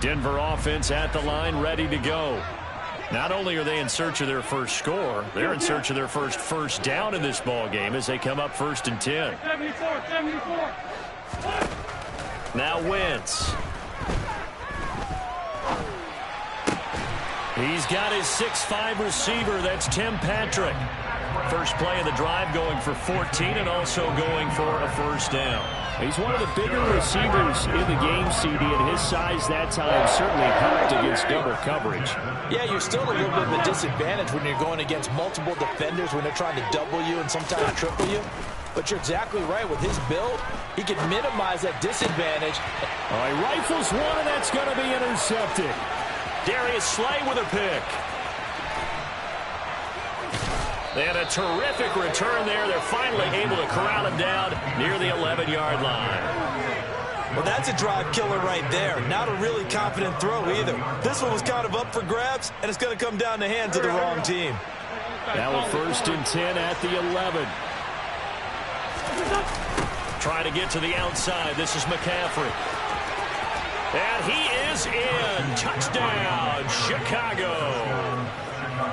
Denver offense at the line, ready to go. Not only are they in search of their first score, they're in search of their first down in this ball game as they come up 1st and 10. 74. Now Wentz. He's got his 6'5" receiver. That's Tim Patrick. First play of the drive, going for 14 and also going for a first down. He's one of the bigger receivers in the game, CD, and his size that time certainly helped against double coverage. Yeah, you're still a little bit of a disadvantage when you're going against multiple defenders when they're trying to double you and sometimes triple you. But you're exactly right. With his build, he can minimize that disadvantage. All right, rifles one, and that's going to be intercepted. Darius Slay with a pick. They had a terrific return there. They're finally able to corral him down near the 11-yard line. Well, that's a drive killer right there. Not a really confident throw either. This one was kind of up for grabs, and it's going to come down the hands of the wrong team. Now a 1st and 10 at the 11. Trying to get to the outside. This is McCaffrey. And he is in. Touchdown, Chicago.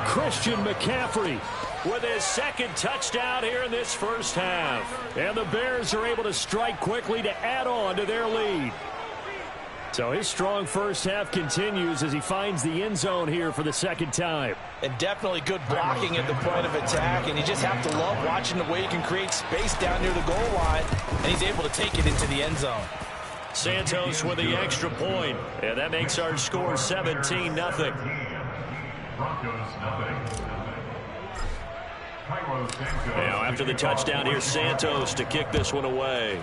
Christian McCaffrey with his second touchdown here in this first half. And the Bears are able to strike quickly to add on to their lead. So his strong first half continues as he finds the end zone here for the second time. And definitely good blocking at the point of attack. And you just have to love watching the way he can create space down near the goal line. And he's able to take it into the end zone. Santos with the extra point. And that makes our score 17-0. Now after the touchdown, here's Santos to kick this one away.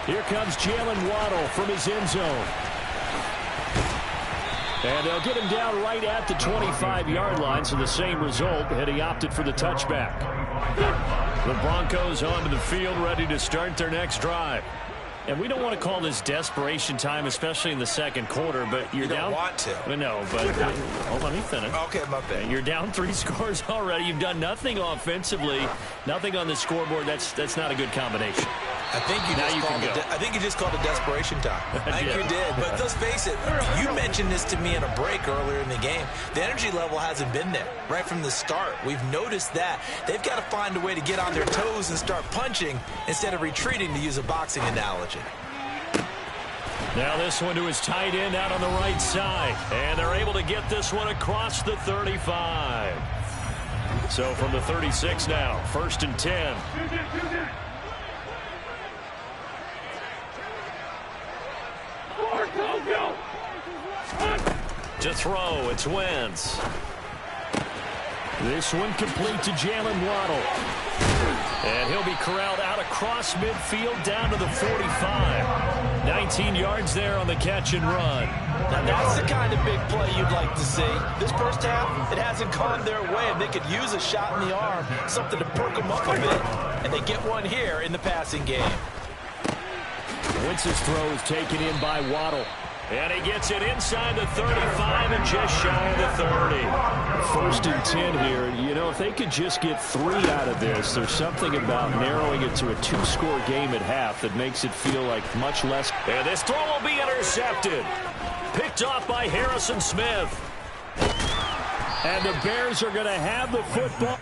Here comes Jalen Waddle from his end zone. And they'll get him down right at the 25-yard line, so the same result had he opted for the touchback. The Broncos onto the field, ready to start their next drive. And we don't want to call this desperation time, especially in the second quarter, but you're down. You don't want to. No, but hold on, let me finish. Okay, my bad. You're down 3 scores already. You've done nothing offensively, nothing on the scoreboard. That's not a good combination. I think you just called it desperation time. I think you did. But let's face it, you mentioned this to me in a break earlier in the game. The energy level hasn't been there right from the start. We've noticed that. They've got to find a way to get on their toes and start punching instead of retreating, to use a boxing analogy. Now this one to his tight end out on the right side. And they're able to get this one across the 35. So from the 36 now, 1st and 10. To throw, it's Wentz. This one complete to Jalen Waddle. And he'll be corralled out across midfield down to the 45. 19 yards there on the catch and run. Now that's the kind of big play you'd like to see. This first half, it hasn't gone their way, and they could use a shot in the arm, something to perk them up a bit. And they get one here in the passing game. Wentz's throw is taken in by Waddle. And he gets it inside the 35 and just shy of the 30. 1st and 10 here. You know, if they could just get 3 out of this, there's something about narrowing it to a 2-score game at half that makes it feel like much less. And this throw will be intercepted. Picked off by Harrison Smith. And the Bears are going to have the football.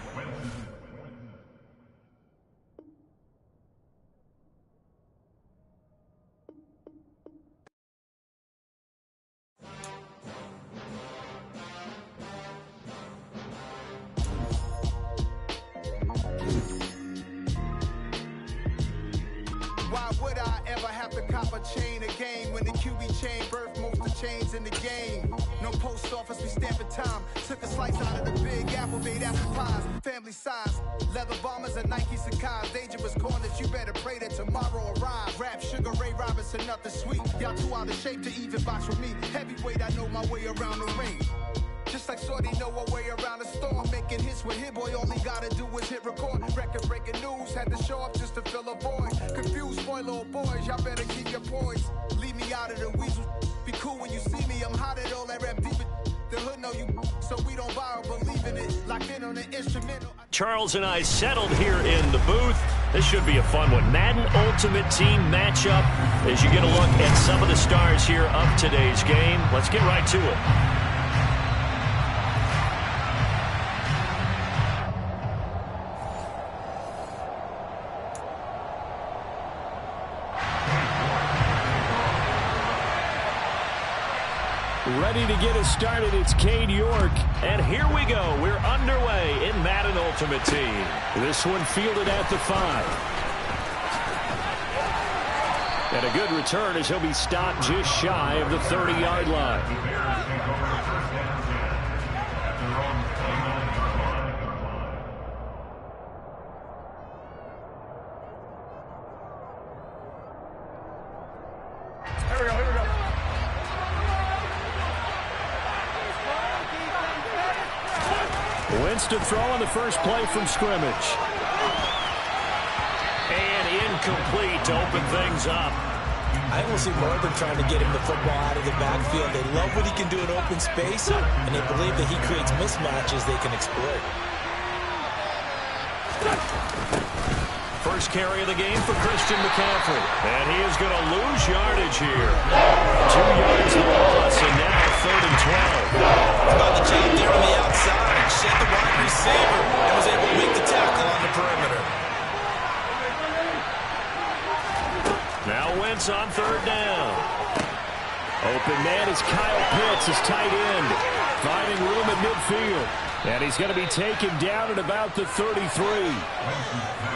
Why would I ever have to cop a chain a game when the QB chain birthed most of the chains in the game? No post office, we stamping time. Took a slice out of the big apple, made apple pies, family size. Leather bombers and Nike Sacai's. Dangerous corners, you better pray that tomorrow arrive. Rap, Sugar Ray Robinson, nothing sweet. Y'all too out of shape to even box with me. Heavyweight, I know my way around the ring. Just like Shorty know a way around the storm. Making hits with Hit Boy, all he gotta do is hit record. Record breaking news, had to show up just to fill a void. Confused, spoiled little boys, y'all better keep your poise. Leave me out of the weasel. Be cool when you see me, I'm hot at all that rap deep. The hood know you, so we don't borrow, believe in it. Locked in on the instrumental. Charles and I settled here in the booth. This should be a fun one. Madden Ultimate Team matchup as you get a look at some of the stars here of today's game. Let's get right to it. Ready to get us started, it's Cade York. And here we go. We're underway in Madden Ultimate Team. This one fielded at the 5. And a good return as he'll be stopped just shy of the 30-yard line. To throw on the first play from scrimmage. And incomplete to open things up. I will see more than trying to get him the football out of the backfield. They love what he can do in open space, and they believe that he creates mismatches they can exploit. First carry of the game for Christian McCaffrey. And he is going to lose yardage here. 2 yards loss, and now 3rd and 12. About the job there on the outside. Shed the wide receiver and was able to make the tackle on the perimeter. Now Wentz on 3rd down. Open man is Kyle Pitts, his tight end, finding room at midfield. And he's going to be taken down at about the 33.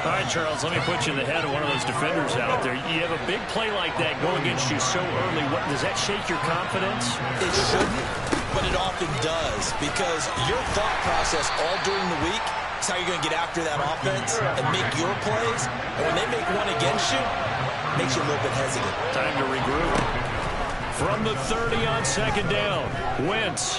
All right, Charles, let me put you in the head of one of those defenders out there. You have a big play like that go against you so early. Does that shake your confidence? It shouldn't, but it often does, because your thought process all during the week is how you're going to get after that offense and make your plays. And when they make one against you, it makes you a little bit hesitant. Time to regroup. From the 30 on 2nd down, Wentz.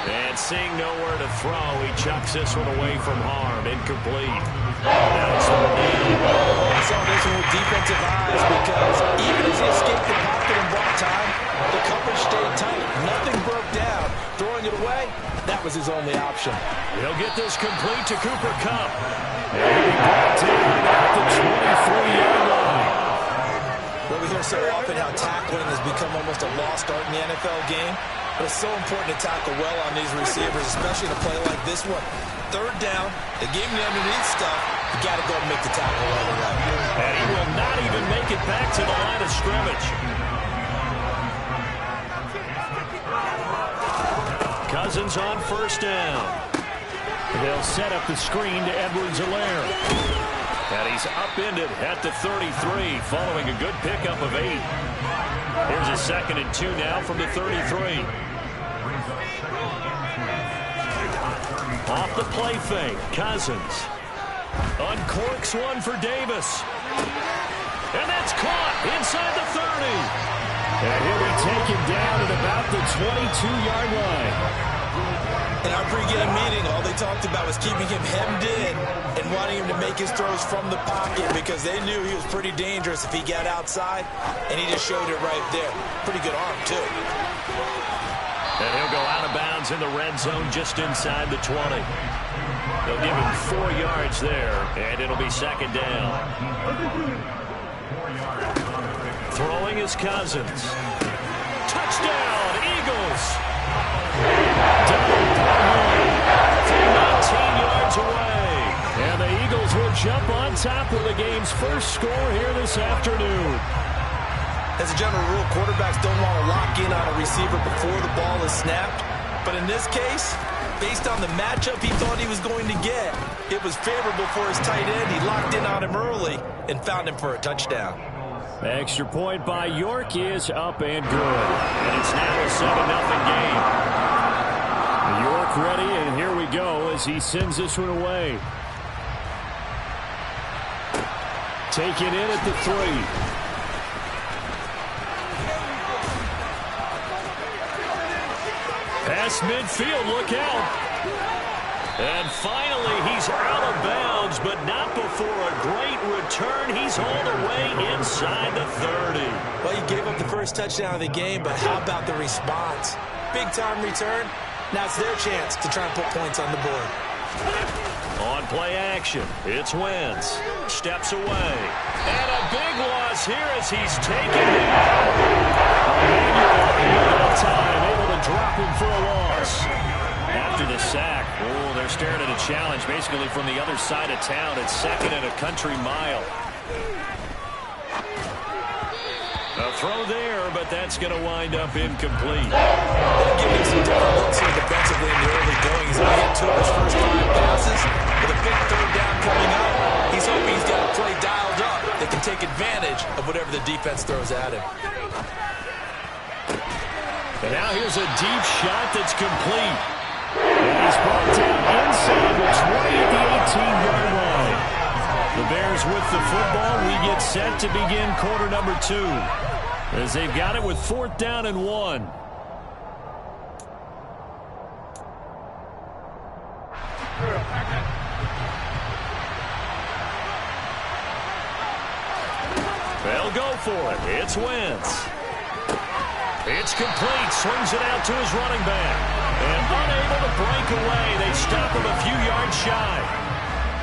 And seeing nowhere to throw, he chucks this one away from harm. Incomplete. That's the lead. I saw this one with defensive eyes because even as he escaped the pocket and bought time, the coverage stayed tight. Nothing broke down. Throwing it away, that was his only option. He'll get this complete to Cooper Kupp. And he'll be brought down at the 23-yard line. Well, we hear so often how tackling has become almost a lost art in the NFL game. But it's so important to tackle well on these receivers, especially to play like this one. 3rd down, they gave him the underneath stuff. You got to go and make the tackle right away. And he will not even make it back to the line of scrimmage. Cousins on 1st down. They'll set up the screen to Edwards-Helaire. And he's upended at the 33, following a good pickup of 8. Here's a 2nd and 2 now from the 33. Off the play fake, Cousins. Uncorks one for Davis. And that's caught inside the 30. And he'll be taken down at about the 22-yard line. In our pregame meeting, all they talked about was keeping him hemmed in and wanting him to make his throws from the pocket because they knew he was pretty dangerous if he got outside, and he just showed it right there. Pretty good arm, too. And he'll go out of bounds in the red zone just inside the 20. They'll give him 4 yards there, and it'll be 2nd down. Throwing is Cousins. Touchdown, Eagles! 19 yards away. And the Eagles will jump on top of the game's first score here this afternoon. As a general rule, quarterbacks don't want to lock in on a receiver before the ball is snapped. But in this case, based on the matchup he thought he was going to get, it was favorable for his tight end. He locked in on him early and found him for a touchdown. The extra point by York is up and good. And it's now a 7-0 game. York ready, and here we go as he sends this one away. Taken in at the 3. Past midfield, look out. And finally, he's out of bounds, but not before a great return. He's all the way inside the 30. Well, he gave up the first touchdown of the game, but how about the response? Big-time return, Now it's their chance to try and put points on the board. On play action, it's Wentz. Steps away. And a big loss here as he's taken down. That time, able to drop him for a loss. After the sack, they're staring at a challenge basically from the other side of town. It's second and a country mile. A throw there, but that's going to wind up incomplete. They're giving some different looks here defensively in the early going. He's going to get two of his first 5 passes. With a big third down coming up, he's hoping he's got a play dialed up that can take advantage of whatever the defense throws at him. And now here's a deep shot that's complete. And he's brought down inside the 20 at the 18-yard line. The Bears with the football. We get set to begin quarter number 2. As they've got it with 4th down and 1. They'll go for it. It's Wentz. It's complete. Swings it out to his running back. And unable to break away. They stop him a few yards shy.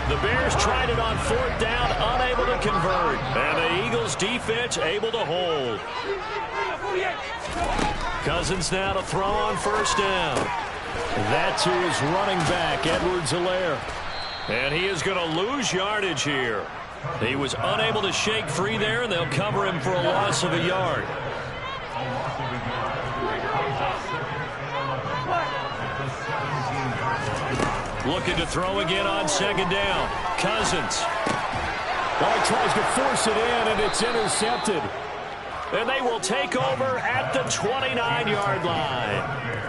The Bears tried it on 4th down, unable to convert. And the Eagles defense able to hold. Cousins now to throw on 1st down. That to his running back, Edwards-Helaire. And he is going to lose yardage here. He was unable to shake free there, and they'll cover him for a loss of a yard. Looking to throw again on 2nd down. Cousins. He tries to force it in, and it's intercepted. And they will take over at the 29-yard line.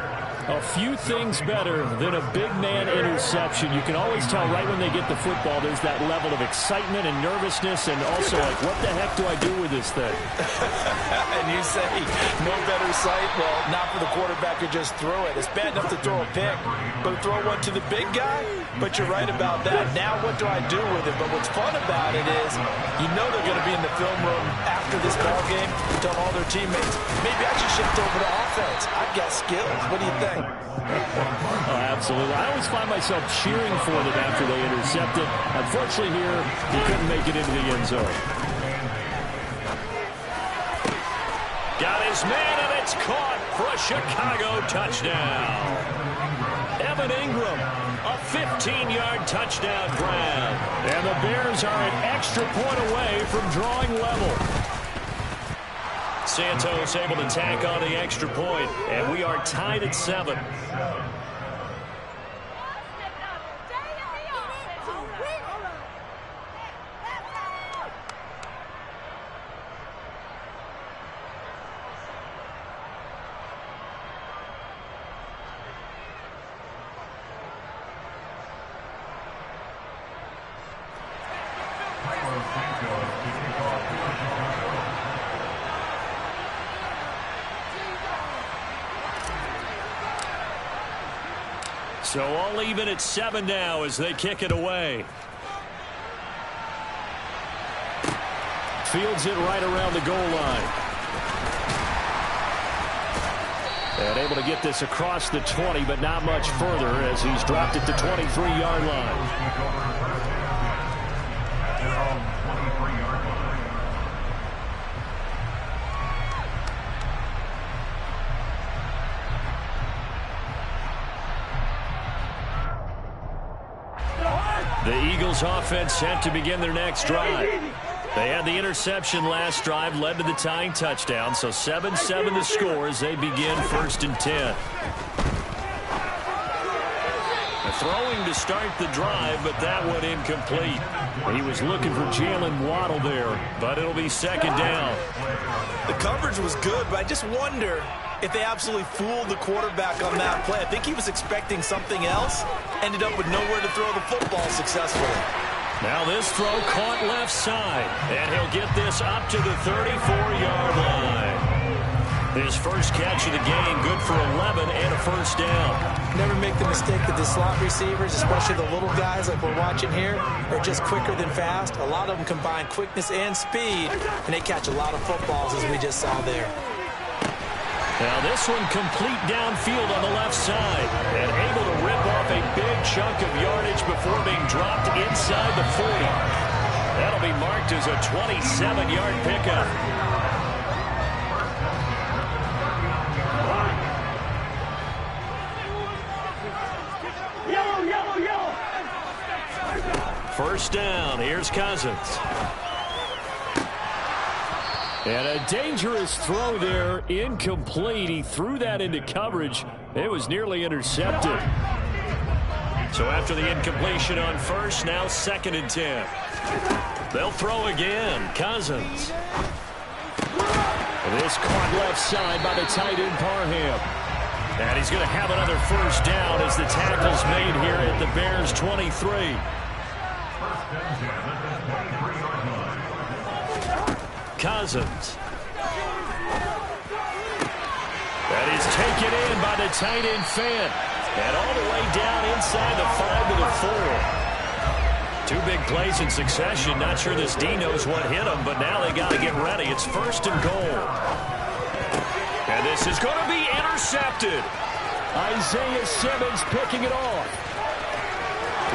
A few things better than a big man interception. You can always tell right when they get the football, there's that level of excitement and nervousness, and also like, what the heck do I do with this thing? And you say, no better sight? Well, not for the quarterback to just throw it. It's bad enough to throw a pick, but to throw one to the big guy? But you're right about that. Now what do I do with it? But what's fun about it is, you know they're going to be in the film room after this ball game and tell all their teammates, maybe I should shift over to offense. I've got skills. What do you think? Oh, absolutely. I always find myself cheering for them after they intercept it. Unfortunately here, he couldn't make it into the end zone. Got his man, and it's caught for a Chicago touchdown. Evan Ingram, a 15-yard touchdown grab. And the Bears are an extra point away from drawing level. Santos able to tack on the extra point, and we are tied at 7. So all even at 7 now as they kick it away. Fields it right around the goal line. And able to get this across the 20, but not much further as he's dropped it to 23-yard line. The Eagles offense set to begin their next drive. They had the interception last drive, led to the tying touchdown, so 7-7 the score as they begin 1st and 10. Throwing to start the drive, but that one incomplete. He was looking for Jalen Waddle there, but it'll be 2nd down. The coverage was good, but I just wonder if they absolutely fooled the quarterback on that play. I think he was expecting something else, ended up with nowhere to throw the football successfully. Now this throw caught left side, and he'll get this up to the 34-yard line. His first catch of the game, good for 11 and a 1st down. Never make the mistake that the slot receivers, especially the little guys like we're watching here, are just quicker than fast. A lot of them combine quickness and speed, and they catch a lot of footballs as we just saw there. Now this one complete downfield on the left side and able to rip off a big chunk of yardage before being dropped inside the 40. That'll be marked as a 27-yard pickup. First down, here's Cousins. And a dangerous throw there, incomplete. He threw that into coverage. It was nearly intercepted. So after the incompletion on first, now 2nd and 10. They'll throw again. Cousins. This caught left side by the tight end Parham. And he's going to have another first down as the tackle's made here at the Bears 23. Cousins. That is taken in by the tight end Fant. And all the way down inside the 5 to the 4. 2 big plays in succession. Not sure this D knows what hit him, but now they got to get ready. It's 1st and goal. And this is going to be intercepted. Isaiah Simmons picking it off.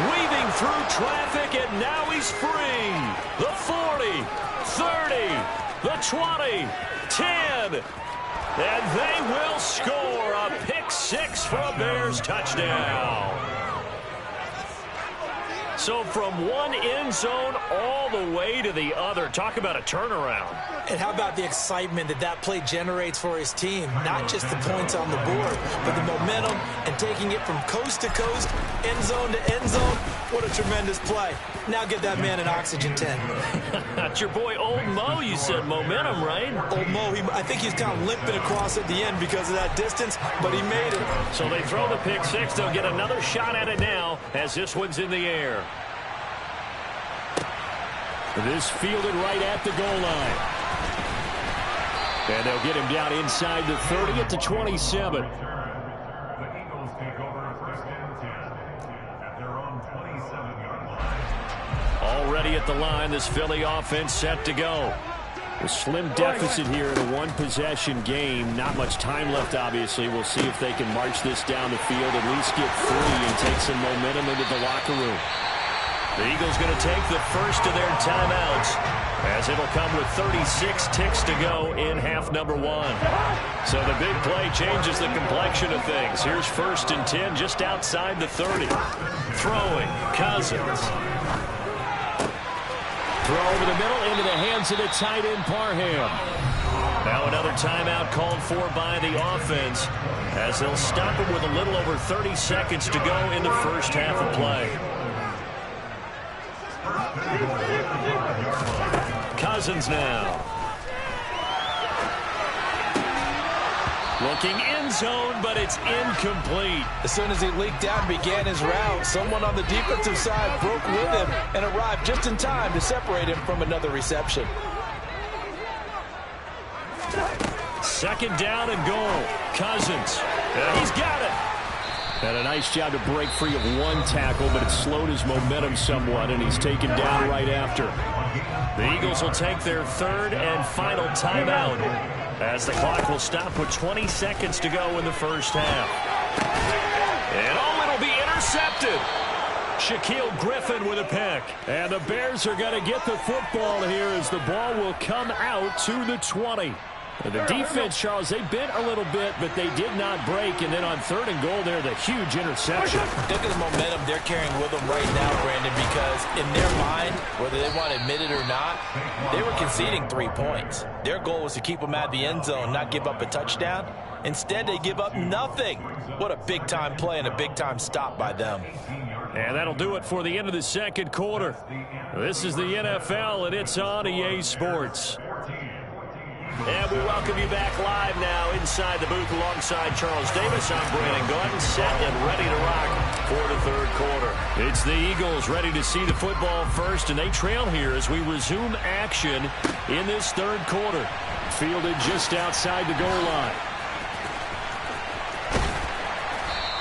Weaving through traffic, and now he's free. The 40, 30, the 20, 10. And they will score a pick 6 for a Bears touchdown. So from one end zone all the way to the other. Talk about a turnaround. And how about the excitement that play generates for his team? Not just the points on the board, but the momentum and taking it from coast to coast, end zone to end zone. What a tremendous play. Now get that man an oxygen tent. That's your boy Old Mo. You said momentum, right? Old Mo, I think he's kind of limping across at the end because of that distance, but he made it. So they throw the pick 6. They'll get another shot at it now as this one's in the air. This fielded right at the goal line. And they'll get him down inside the 30 at the 27. Already at the line, this Philly offense set to go. A slim deficit here in a one-possession game. Not much time left, obviously. We'll see if they can march this down the field, at least get 3 and take some momentum into the locker room. The Eagles going to take the first of their timeouts as it'll come with 36 ticks to go in half number 1. So the big play changes the complexion of things. Here's 1st and 10 just outside the 30. Throwing, Cousins. Throw over the middle into the hands of the tight end Parham. Now another timeout called for by the offense as they'll stop him with a little over 30 seconds to go in the first half of play. Cousins now. Looking end zone, but it's incomplete. As soon as he leaked out and began his route, someone on the defensive side broke with him and arrived just in time to separate him from another reception. 2nd down and goal. Cousins. And he's got it. And a nice job to break free of one tackle, but it slowed his momentum somewhat, and he's taken down right after. The Eagles will take their 3rd and final timeout as the clock will stop with 20 seconds to go in the first half. And it'll be intercepted. Shaquill Griffin with a pick. And the Bears are going to get the football here as the ball will come out to the 20. The defense, Charles, they bent a little bit, but they did not break. And then on 3rd and goal there, the huge interception. Look at the momentum they're carrying with them right now, Brandon, because in their mind, whether they want to admit it or not, they were conceding 3 points. Their goal was to keep them at the end zone, not give up a touchdown. Instead, they give up nothing. What a big-time play and a big-time stop by them. And that'll do it for the end of the 2nd quarter. This is the NFL, and it's on EA Sports. And we welcome you back live now inside the booth alongside Charles Davis. I'm Brandon Gaudin, set and ready to rock for the 3rd quarter. It's the Eagles ready to see the football first, and they trail here as we resume action in this 3rd quarter. Fielded just outside the goal line.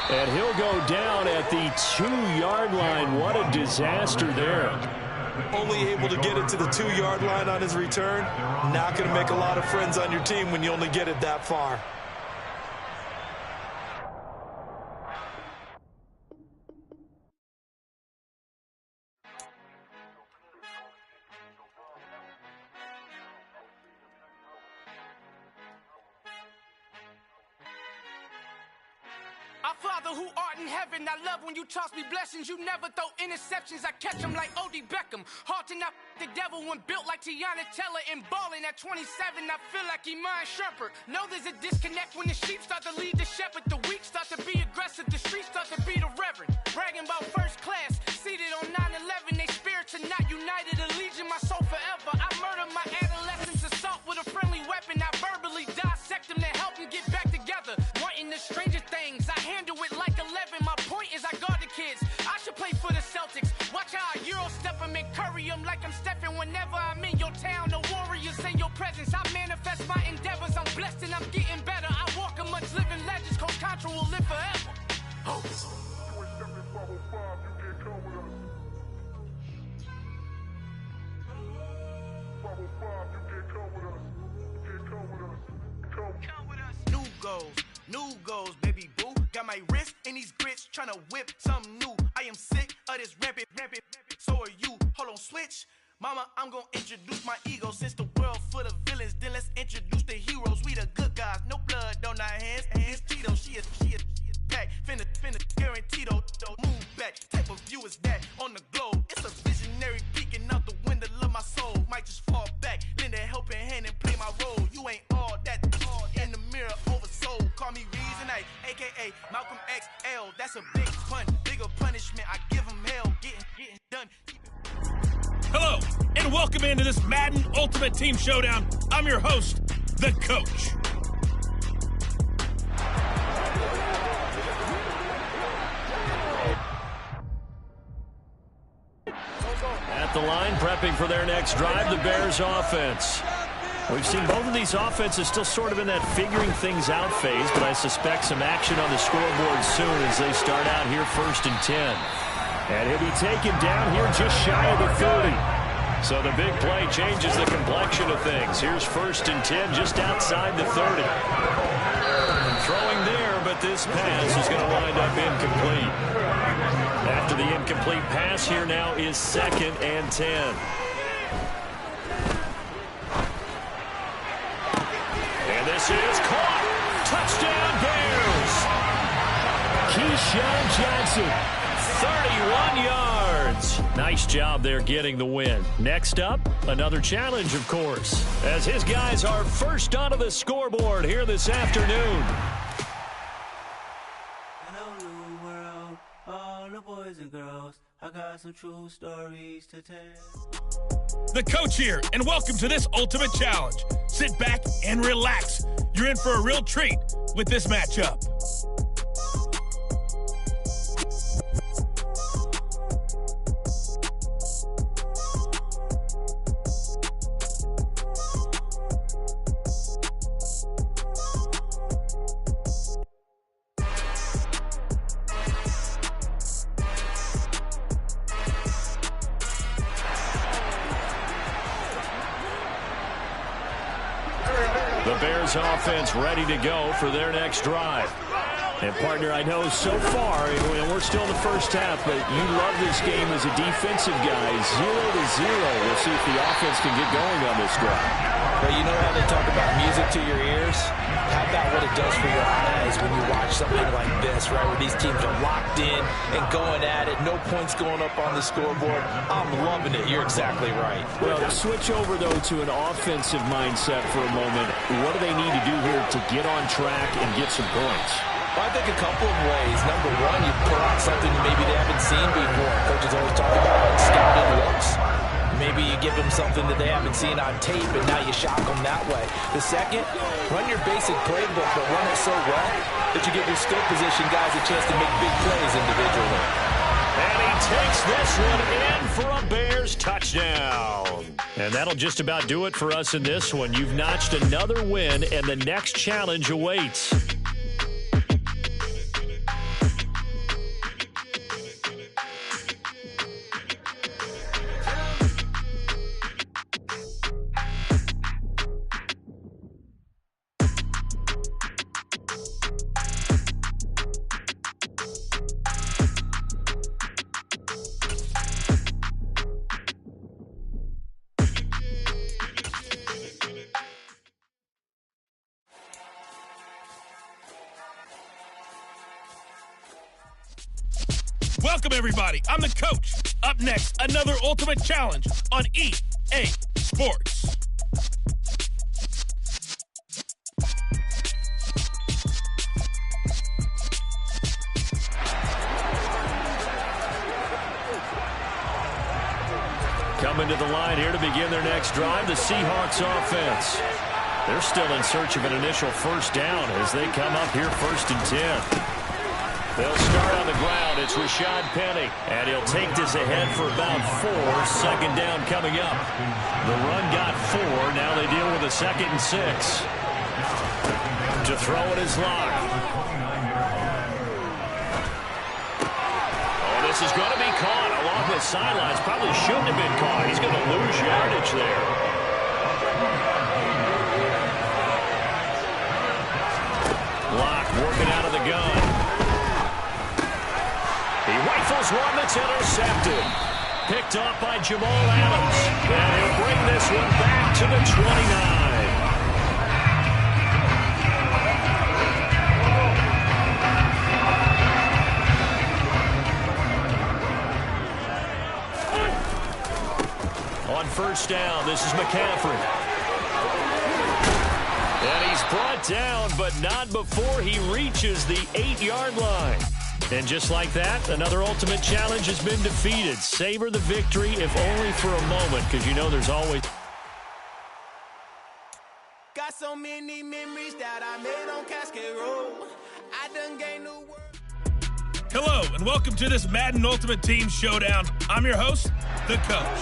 And he'll go down at the 2-yard line. What a disaster there. Only able to get it to the 2-yard line on his return. Not going to make a lot of friends on your team when you only get it that far. Father who art in heaven, I love when you toss me blessings. You never throw interceptions, I catch them like O.D. Beckham. Hard to not the devil when built like Tiana Teller and balling at 27. I feel like Iman Shumpert. Know there's a disconnect when the sheep start to lead the shepherd. The weak start to be aggressive, the streets start to be the reverend. Bragging about first class, seated on 9/11. They spirits are not united, a legion, my soul forever. I murder my adolescence, assault with a friendly weapon. I verbally dissect them to help them get back together. Wanting the stranger things, I handle it like 11. My point is I guard the kids. I should play for the Celtics. Watch how I Euro step them and curry them like I'm Stephen. Whenever I'm in your town, the Warriors in your presence. I manifest my endeavors. I'm blessed and I'm getting better. I walk amongst living legends. Coach Contra will live forever. Oh. New goals, baby boo. Got my wrist in these grits, tryna whip something new. I am sick of this rampant. So are you. Hold on, switch. Mama, I'm gonna introduce my ego. Since the world full of villains, then let's introduce the heroes. We the good guys, no blood on our hands. It's Tito, she is back. Finna guaranteed, move back. Type of view is that on the globe. It's a visionary peeking out the window of my soul. Might just fall back, lend a helping hand and play my role. You ain't all that in the mirror oversold. Call me Reason A, aka Malcolm XL. That's a big pun, bigger punishment. I give him hell, getting done. Hello, and welcome into this Madden Ultimate Team Showdown. I'm your host, The Coach. At the line, prepping for their next drive, the Bears offense. We've seen both of these offenses still sort of in that figuring things out phase, but I suspect some action on the scoreboard soon as they start out here 1st and 10. And he'll be taken down here just shy of the 30. So the big play changes the complexion of things. Here's 1st and 10 just outside the 30. Throwing there, but this pass is going to wind up incomplete. After the incomplete pass, here now is 2nd and 10. And this is caught. Touchdown Bears. Keyshawn Johnson, 31 yards. Nice job there getting the win. Next up, another challenge, of course, as his guys are first onto the scoreboard here this afternoon. Boys and girls, I got some true stories to tell. The Coach here, and welcome to this Ultimate Challenge. Sit back and relax. You're in for a real treat with this matchup. The Bears offense ready to go for their next drive. And, partner, I know so far, we're still in the first half, but you love this game as a defensive guy. 0-0. We'll see if the offense can get going on this drive. Well, you know how they talk about music to your ears? How about what it does for your eyes when you watch something like this, right, where these teams are locked in and going at it, no points going up on the scoreboard? I'm loving it. You're exactly right. Well, switch over, though, to an offensive mindset for a moment. What do they need to do here to get on track and get some points? Well, I think a couple of ways. Number one, you pull out something maybe they haven't seen before. Coaches always talk about scouted looks. Maybe you give them something that they haven't seen on tape, and now you shock them that way. The second, run your basic playbook, but run it so well that you give your skill position guys a chance to make big plays individually. And he takes this one in for a Bears touchdown. And that'll just about do it for us in this one. You've notched another win, and the next challenge awaits. Welcome, everybody. I'm the coach. Up next, another Ultimate Challenge on EA Sports. Coming to the line here to begin their next drive, the Seahawks offense. They're still in search of an initial first down as they come up here 1st and 10. They'll start on the ground. It's Rashad Penny, and he'll take this ahead for about 4. 2nd down coming up. The run got 4. Now they deal with a 2nd and 6. To throw it is Locke. Oh, this is going to be caught along the sidelines. Probably shouldn't have been caught. He's going to lose yardage there. Locke working out of the gun. He rifles one that's intercepted. Picked off by Jamal Adams. And he'll bring this one back to the 29. On 1st down, this is McCaffrey. And he's brought down, but not before he reaches the 8-yard line. And just like that, another Ultimate Challenge has been defeated. Savor the victory, if only for a moment, because you know there's always... Got so many memories that I made on Cascade Road. I done gained new world. Hello, and welcome to this Madden Ultimate Team Showdown. I'm your host, the coach.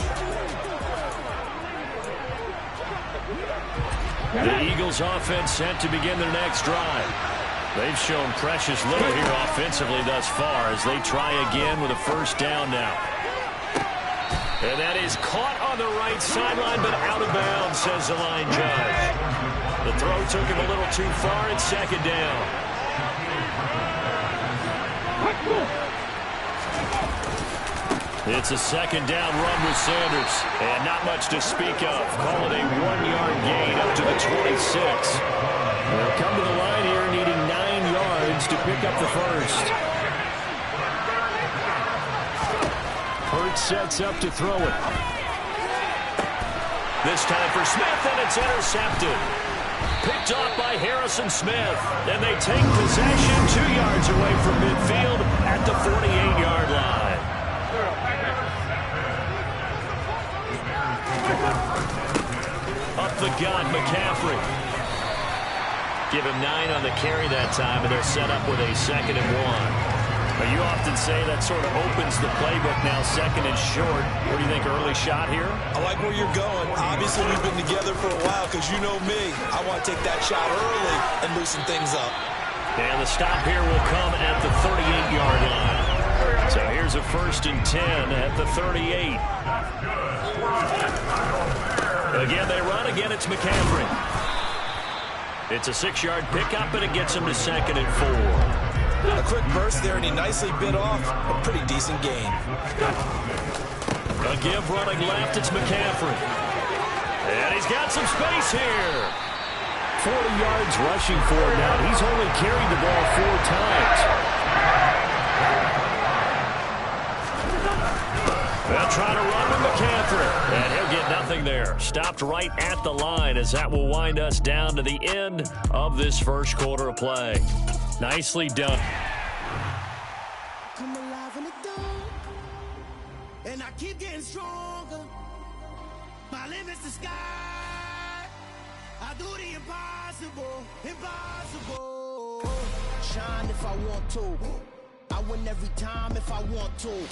The Eagles offense set to begin their next drive. They've shown precious little here offensively thus far as they try again with a 1st down now. And that is caught on the right sideline, but out of bounds, says the line judge. The throw took him a little too far. It's 2nd down. It's a 2nd down run with Sanders, and not much to speak of. Call it a 1-yard gain up to the 26. They'll come to the line here needing 9 yards to pick up the 1st. Hurts sets up to throw it. This time for Smith, and it's intercepted. Picked off by Harrison Smith, and they take possession 2 yards away from midfield at the 48-yard line. Up the gun, McCaffrey. Give him 9 on the carry that time, and they're set up with a 2nd and 1. But you often say that sort of opens the playbook now, 2nd and short. What do you think, early shot here? I like where you're going. Obviously, we've been together for a while because you know me. I want to take that shot early and loosen things up. And the stop here will come at the 38-yard line. So here's a 1st and 10 at the 38. Again, they run. Again, it's McCaffrey. It's a 6-yard pickup, and it gets him to 2nd and 4. A quick burst there, and he nicely bit off a pretty decent gain. A give running left, it's McCaffrey. And he's got some space here. 40 yards rushing for him now. He's only carried the ball 4 times. They'll try to run with McCaffrey, and he'll get nothing there. Stopped right at the line as that will wind us down to the end of this 1st quarter of play. Nicely done. Come alive in the dark, and I keep getting stronger. My limit's the sky. I do the impossible, impossible. Shine if I want to. I win every time if I want to.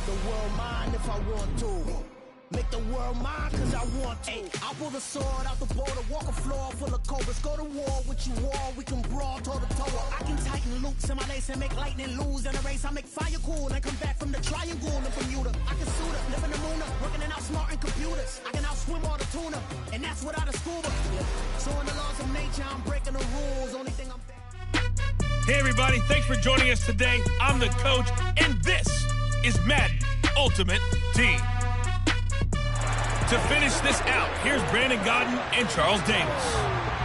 The world mine if I want to. Make the world mine cause I want to. I'll pull the sword out the border, walk a floor full of cobras. Go to war with you all, we can brawl toe to toe. I can tighten loops in my lace and make lightning lose in a race. I make fire cool and come back from the triangle in Bermuda. I can suit up, live in the moon up, working and outsmarting computers. I can outswim all the tuna, and that's without a scuba. So in the laws of nature, I'm breaking the rules. Only thing I'm... Hey, everybody. Thanks for joining us today. I'm the coach, and this is Madden Ultimate Team. To finish this out, here's Brandon Gaudin and Charles Davis.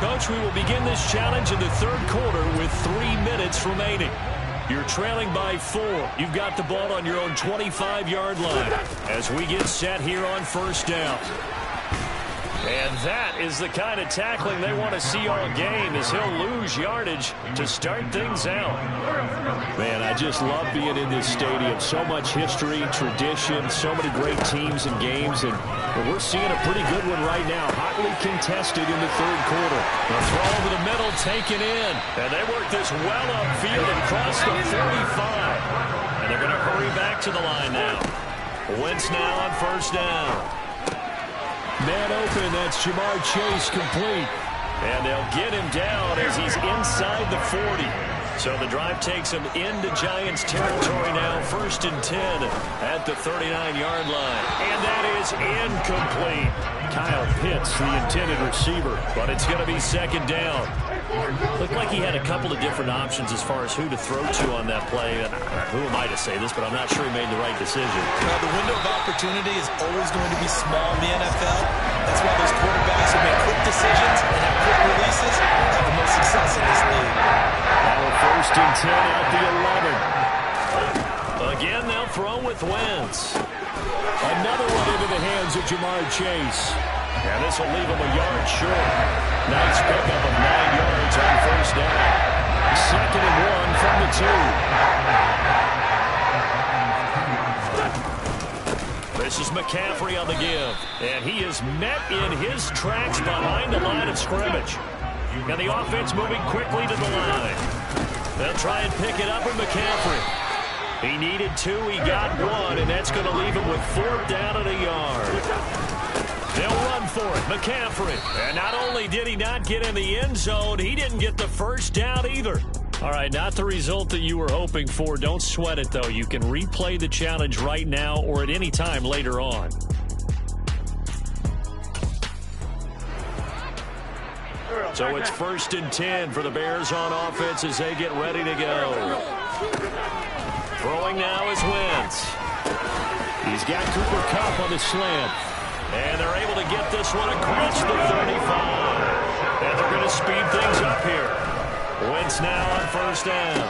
Coach, we will begin this challenge in the 3rd quarter with 3 minutes remaining. You're trailing by 4. You've got the ball on your own 25-yard line as we get set here on first down. And that is the kind of tackling they want to see all game, as he'll lose yardage to start things out. Man, I just love being in this stadium. So much history, tradition, so many great teams and games, and we're seeing a pretty good one right now. Hotly contested in the third quarter. The throw over the middle taken in, and they work this well upfield and cross the 45. And they're going to hurry back to the line now. Wentz now on first down. Man open, that's Ja'Marr Chase complete. And they'll get him down as he's inside the 40. So the drive takes him into Giants territory now. 1st and 10 at the 39-yard line. And that is incomplete. Kyle Pitts, the intended receiver. But it's going to be 2nd down. Looked like he had a couple of different options as far as who to throw to on that play. Who am I to say this, but I'm not sure he made the right decision. The window of opportunity is always going to be small in the NFL. That's why those quarterbacks who make quick decisions and have quick releases have the most success in this league. Now 1st and 10 at the 11. Again, they'll throw with Wentz. Another one into the hands of Ja'Marr Chase. And this will leave him a yard short. Nice pickup of 9 yards on first down. 2nd and 1 from the 2. This is McCaffrey on the give. And he is met in his tracks behind the line of scrimmage. And the offense moving quickly to the line. They'll try and pick it up with McCaffrey. He needed 2, he got 1, and that's going to leave him with 4th down and a yard. They'll run for it, McCaffrey. And not only did he not get in the end zone, he didn't get the first down either. All right, not the result that you were hoping for. Don't sweat it, though. You can replay the challenge right now or at any time later on. So it's 1st and 10 for the Bears on offense as they get ready to go. Throwing now is Wentz. He's got Cooper Kupp on the slant. And they're able to get this one across the 35. And they're going to speed things up here. Wentz now on first down.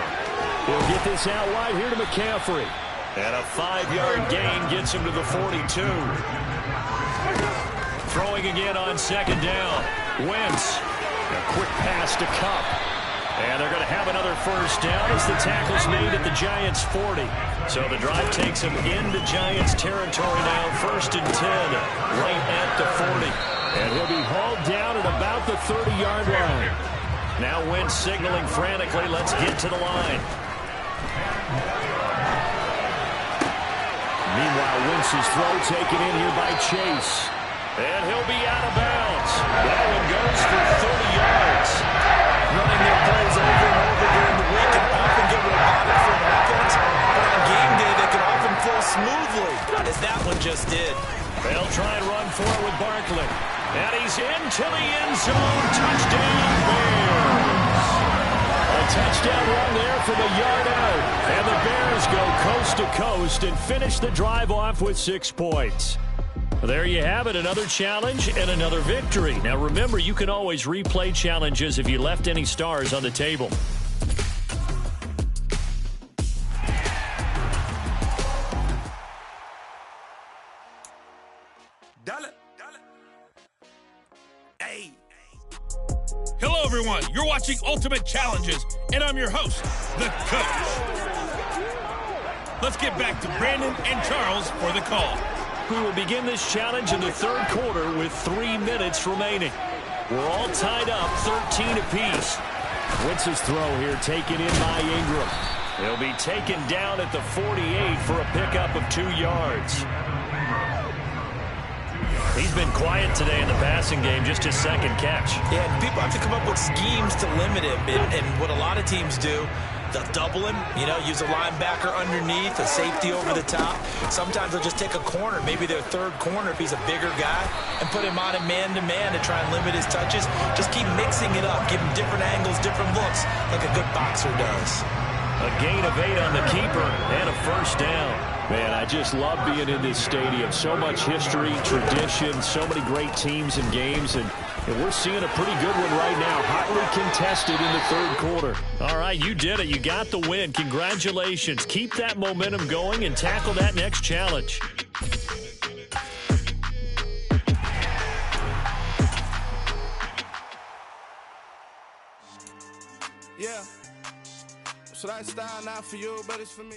He'll get this out wide here to McCaffrey. And a 5-yard gain gets him to the 42. Throwing again on 2nd down. Wentz. A quick pass to Kupp. And they're going to have another first down as the tackle's made at the Giants' 40. So the drive takes him into Giants territory now. 1st and 10, right at the 40. And he'll be hauled down at about the 30-yard line. Now Wentz signaling frantically, let's get to the line. Meanwhile, Wentz's throw taken in here by Chase. And he'll be out of bounds. That one goes for 30 yards. Running their plays over and over during the week and often get robotic for an offense. But on game day, they can often flow smoothly, as that one just did. They'll try and run for it with Barkley. And he's into the end zone. Touchdown, Bears. A touchdown run there from a yard out. And the Bears go coast to coast and finish the drive off with 6 points. There you have it, another challenge and another victory. Now remember, you can always replay challenges if you left any stars on the table. Hello, everyone. You're watching Ultimate Challenges, and I'm your host, the Coach. Let's get back to Brandon and Charles for the call. We will begin this challenge in the third quarter with 3 minutes remaining. We're all tied up, 13 apiece. Wentz's throw here taken in by Ingram. He'll be taken down at the 48 for a pickup of 2 yards. He's been quiet today in the passing game, just his 2nd catch. Yeah, and people have to come up with schemes to limit him. And what a lot of teams do, they'll double him, use a linebacker underneath, a safety over the top. Sometimes they'll just take a corner, maybe their 3rd corner if he's a bigger guy, and put him on a man-to-man to try and limit his touches. Just keep mixing it up, give him different angles, different looks, like a good boxer does. A gain of 8 on the keeper and a first down. Man, I just love being in this stadium. So much history, tradition, so many great teams and games, and And we're seeing a pretty good one right now, hotly contested in the third quarter. All right, you did it. You got the win. Congratulations. Keep that momentum going and tackle that next challenge. Yeah. So that style not for you, but it's for me.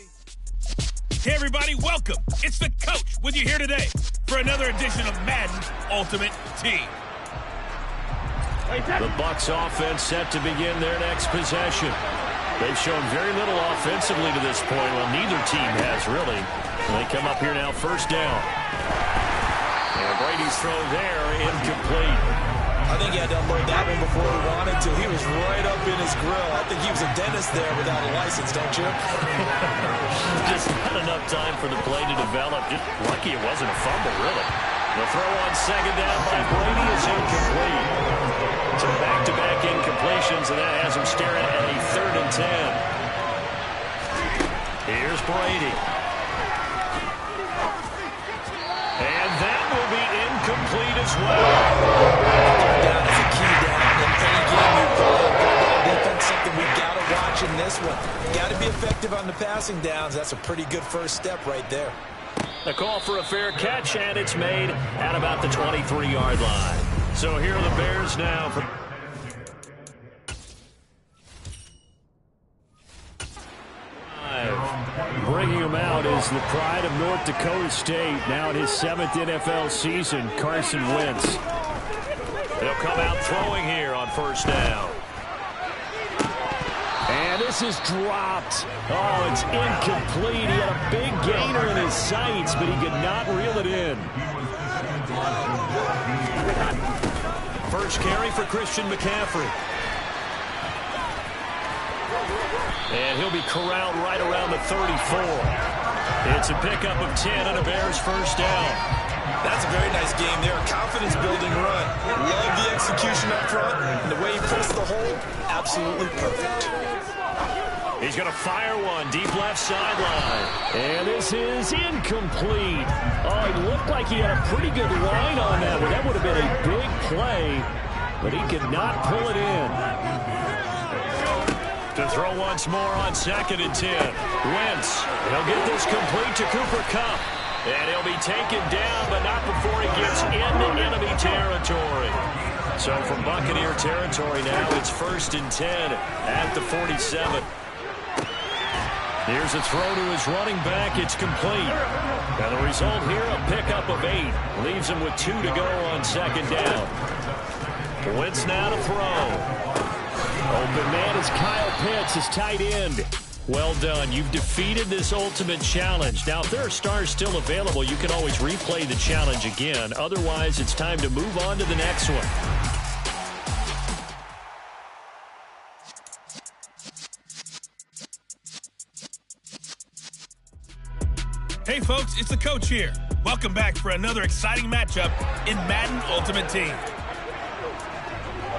Hey, everybody, welcome. It's the coach with you here today for another edition of Madden Ultimate Team. The Bucs offense set to begin their next possession. They've shown very little offensively to this point. Well, neither team has, really. They come up here now, first down. And Brady's throw there, incomplete. I think he had to unload that one before he wanted to. He was right up in his grill. I think he was a dentist there without a license, don't you? Just not enough time for the play to develop. Just lucky it wasn't a fumble, really. The throw on second down by Brady is incomplete. So back-to-back incompletions, and that has him staring at a 3rd and 10. Here's Brady. And that will be incomplete as well. Down is a key down in any game you play. Defense, something we got to watch in this one. Got to be effective on the passing downs. That's a pretty good first step right there. A call for a fair catch, and it's made at about the 23-yard line. So here are the Bears now. Bringing him out is the pride of North Dakota State. Now in his 7th NFL season, Carson Wentz. They'll come out throwing here on first down. And this is dropped. Oh, it's incomplete. He had a big gainer in his sights, but he could not reel it in. First carry for Christian McCaffrey. And he'll be corralled right around the 34. It's a pickup of 10 and a Bears first down. That's a very nice game there. Confidence-building run. Love the execution up front. And the way he pressed the hole, absolutely perfect. He's going to fire one deep left sideline. And this is incomplete. Oh, it looked like he had a pretty good line on that one. That would have been a big play, but he could not pull it in. To throw once more on 2nd and 10. Wentz, he'll get this complete to Cooper Kupp. And he'll be taken down, but not before he gets into enemy territory. So from Buccaneer territory now, it's 1st and 10 at the 47. Here's a throw to his running back. It's complete. And the result here, a pickup of 8. Leaves him with 2 to go on 2nd down. Wentz now to throw. Open man is Kyle Pitts, his tight end. Well done. You've defeated this ultimate challenge. Now, if there are stars still available, you can always replay the challenge again. Otherwise, it's time to move on to the next one. Hey, folks, it's the coach here. Welcome back for another exciting matchup in Madden Ultimate Team.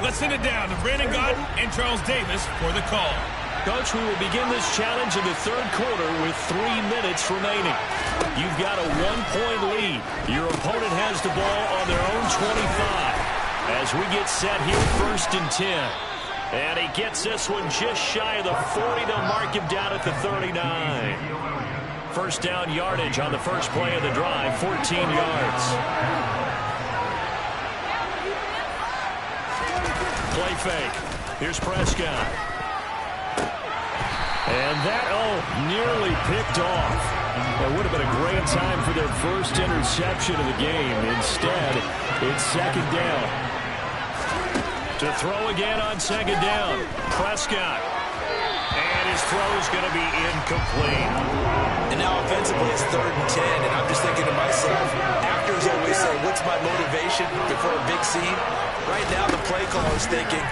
Let's send it down to Brandon Gaudin and Charles Davis for the call. Coach, we will begin this challenge in the third quarter with 3 minutes remaining. You've got a 1-point lead. Your opponent has the ball on their own 25. As we get set here, 1st and 10. And he gets this one just shy of the 40. They'll mark him down at the 39. First down yardage on the first play of the drive, 14 yards. Play fake. Here's Prescott. And that, nearly picked off. It would have been a great time for their first interception of the game. Instead, it's 2nd down. To throw again on 2nd down. Prescott. And his throw is going to be incomplete. And now offensively it's 3rd and 10, and I'm just thinking to myself, actors always say, what's my motivation before a big scene? Right now the play caller is thinking,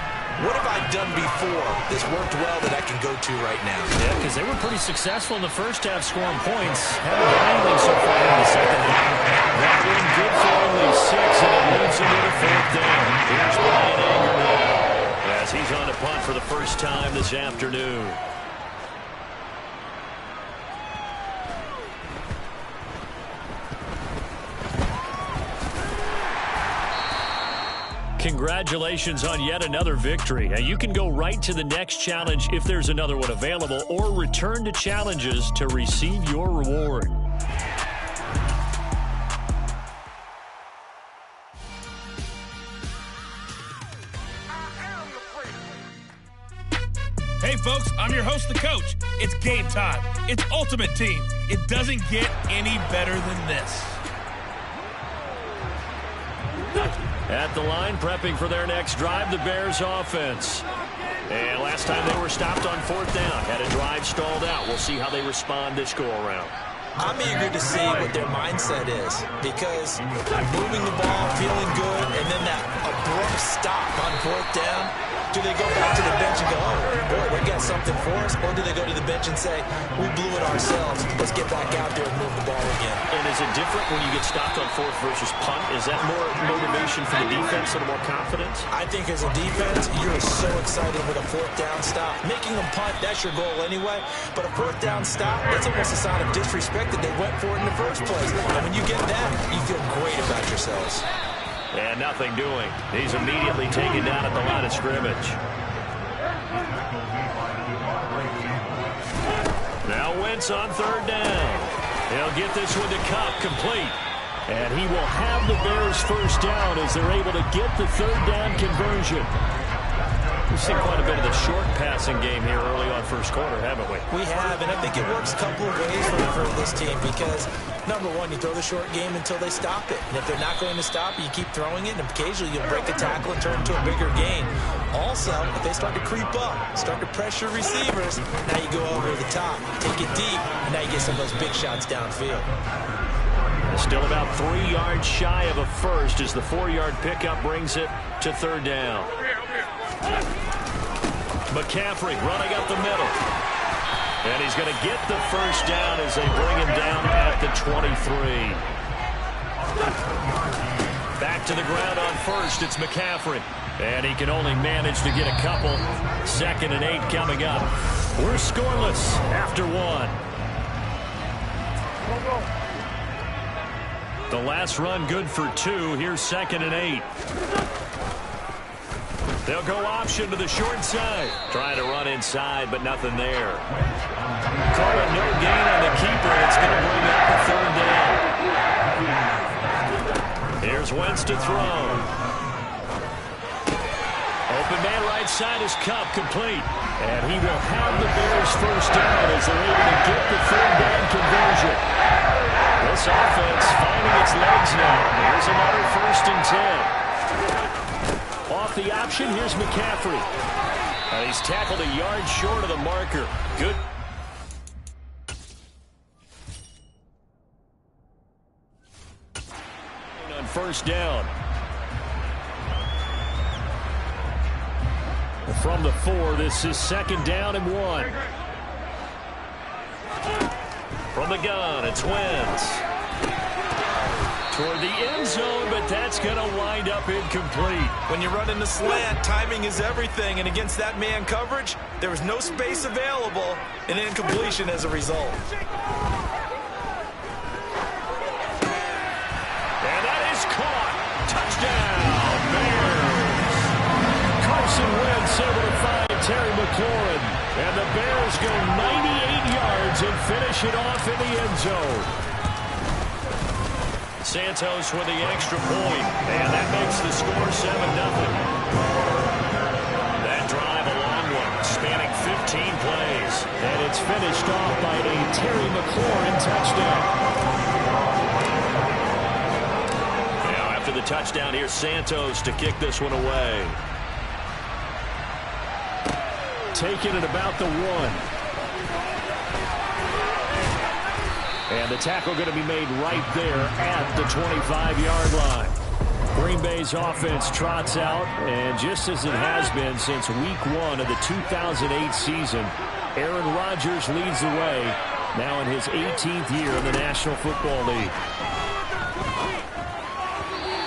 what have I done before that's worked well that I can go to right now? Yeah, because they were pretty successful in the first half scoring points. Haven't done anything so far in the second half. That one good for only 6, and it leaves them with a 4th down. Here's Bryan Anger now, as he's on to punt for the first time this afternoon. Congratulations on yet another victory. Now, you can go right to the next challenge if there's another one available, or return to challenges to receive your reward. Hey, folks, I'm your host, the coach. It's game time. It's Ultimate Team. It doesn't get any better than this. At the line, prepping for their next drive, the Bears offense. And last time they were stopped on 4th down, had a drive stalled out. We'll see how they respond this go-around. I'm eager to see what their mindset is, because moving the ball, feeling good, and then that abrupt stop on 4th down, do they go back to the bench and go, oh, boy, they got something for us? Or do they go to the bench and say, we blew it ourselves, let's get back out there and move the ball again? And is it different when you get stopped on 4th versus punt? Is that more motivation for the defense, a little more confidence? I think as a defense, you're so excited with a 4th down stop. Making them punt, that's your goal anyway. But a 4th down stop, that's almost a sign of disrespect that they went for it in the first place. And when you get that, you feel great about yourselves. And nothing doing. He's immediately taken down at the line of scrimmage. Now Wentz on 3rd down. He'll get this one to Kupp, complete. And he will have the Bears 1st down as they're able to get the 3rd down conversion. We've seen quite a bit of the short passing game here early on first quarter, haven't we? We have, and I think it works a couple of ways for this team because, number one, you throw the short game until they stop it. And if they're not going to stop it, you keep throwing it, and occasionally you'll break a tackle and turn it into a bigger gain. Also, if they start to creep up, start to pressure receivers, now you go over the top, take it deep, and now you get some of those big shots downfield. Still about 3 yards shy of a first as the 4-yard pickup brings it to 3rd down. McCaffrey running up the middle. And he's going to get the 1st down as they bring him down at the 23. Back to the ground on 1st, it's McCaffrey. And he can only manage to get a couple. 2nd and 8 coming up. We're scoreless after 1. The last run good for 2. Here's 2nd and 8. They'll go option to the short side. Trying to run inside, but nothing there. Call it no gain on the keeper. It's going to bring up the 3rd down. Here's Wentz to throw. Open man right side is Kupp, complete. And he will have the Bears 1st down as they're able to get the 3rd down conversion. This offense finding its legs now. Here's another 1st and 10. Off the option, here's McCaffrey. And he's tackled a yard short of the marker. Good. On 1st down. From the 4, this is 2nd down and 1. From the gun, it's Wentz. Toward the end zone, but that's going to wind up incomplete. When you run in the slant, timing is everything, and against that man coverage, there was no space available, and incompletion as a result. And that is caught. Touchdown, Bears. Carson Wentz able to find Terry McLaurin, and the Bears go 98 yards and finish it off in the end zone. Santos with the extra point, and that makes the score 7-0. That drive, a long one, spanning 15 plays, and it's finished off by a Terry McLaurin touchdown. Now, after the touchdown, here's Santos to kick this one away. Taken at about the 1. And the tackle going to be made right there at the 25-yard line. Green Bay's offense trots out, and just as it has been since week 1 of the 2008 season, Aaron Rodgers leads the way now in his 18th year in the National Football League.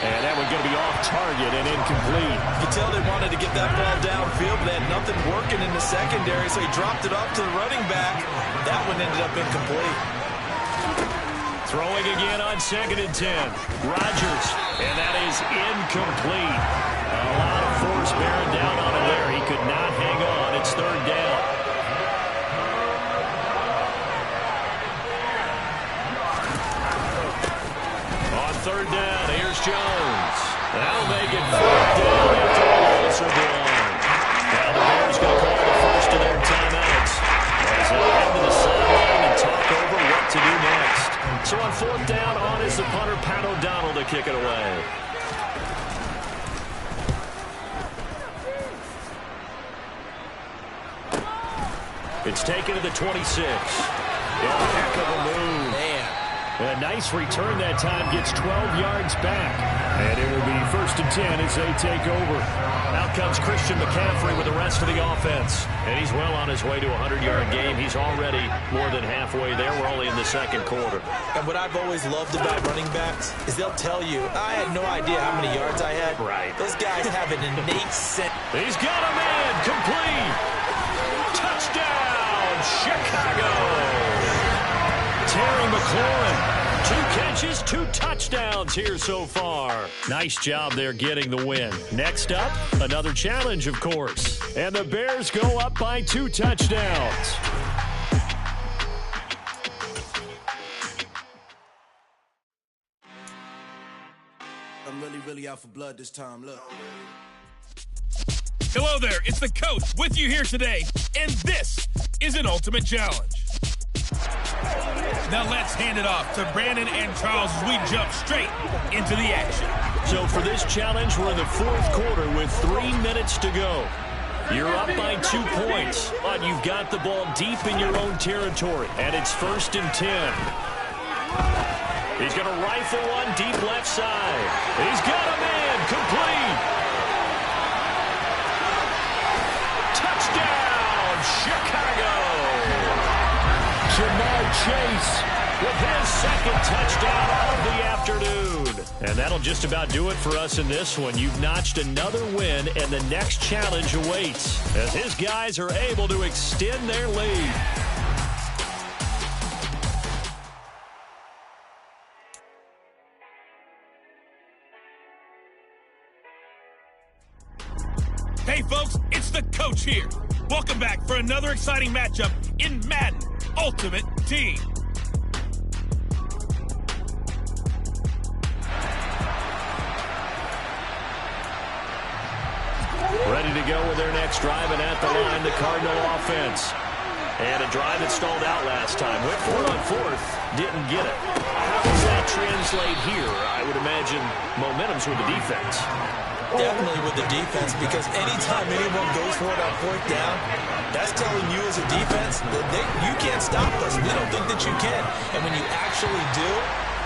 And that one's going to be off target and incomplete. You can tell they wanted to get that ball downfield, but they had nothing working in the secondary, so he dropped it off to the running back. That one ended up incomplete. Throwing again on 2nd and 10. Rodgers, and that is incomplete. A lot of force bearing down on him there. He could not hang on. It's third down. On third down, here's Jones. That'll make it fourth down after a loss of one. Now the Bears going to call the first of their timeouts as they head to the sideline and talk over what to do next. So on fourth down, on is the punter, Pat O'Donnell, to kick it away. It's taken to the 26. A heck of a move. Man. A nice return that time, gets 12 yards back. And it will be 1st and 10 as they take over. Out comes Christian McCaffrey with the rest of the offense. And he's well on his way to a 100-yard game. He's already more than halfway there. We're only in the second quarter. And what I've always loved about running backs is they'll tell you, I had no idea how many yards I had. Right. Those guys have an innate sense. He's got a man, complete. Touchdown, Chicago. Terry McLaurin, 2 catches, 2 touchdowns here so far. Nice job there getting the win. Next up, another challenge, of course. And the Bears go up by 2 touchdowns. I'm really out for blood this time. Look. Hello there, it's the coach with you here today, and this is an Ultimate Challenge. Now let's hand it off to Brandon and Charles as we jump straight into the action. So for this challenge, we're in the fourth quarter with 3 minutes to go. You're up by 2 points, but you've got the ball deep in your own territory, and it's 1st and 10. He's going to rifle one deep left side. He's got a man, complete. Touchdown, Chicago. Jamar Chase with his second touchdown of the afternoon. And that'll just about do it for us in this one. You've notched another win, and the next challenge awaits as his guys are able to extend their lead. Hey folks, it's the coach here. Welcome back for another exciting matchup in Madden Ultimate Team. Ready to go with their next drive, and at the line, the Cardinal offense. And a drive that stalled out last time. Went for it on fourth, didn't get it. How does that translate here? I would imagine momentum's with the defense. Definitely with the defense, because anytime anyone goes for it on fourth down, that's telling you as a defense that you can't stop us. We don't think that you can. And when you actually do,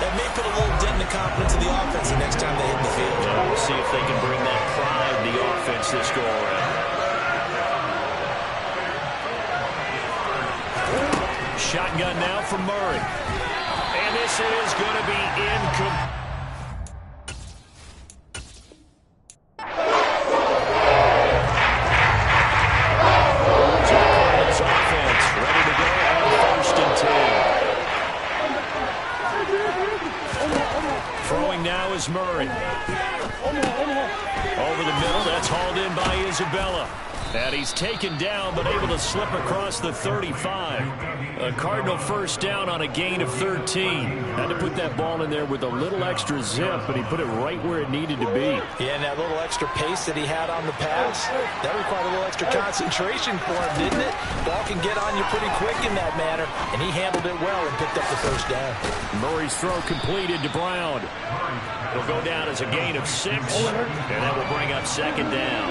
that may put a little dent in the confidence of the offense the next time they hit the field. Yeah, we'll see if they can bring that pride to the offense this go around. Shotgun now for Murray. And this is going to be incomplete. Now is Murray. Over the middle, that's hauled in by Isabella. And he's taken down, but able to slip across the 35. A Cardinal first down on a gain of 13. Had to put that ball in there with a little extra zip, but he put it right where it needed to be. Yeah, and that little extra pace that he had on the pass, that required a little extra concentration for him, didn't it? Ball can get on you pretty quick in that manner, and he handled it well and picked up the first down. Murray's throw completed to Brown. It'll go down as a gain of 6, and that will bring up second down.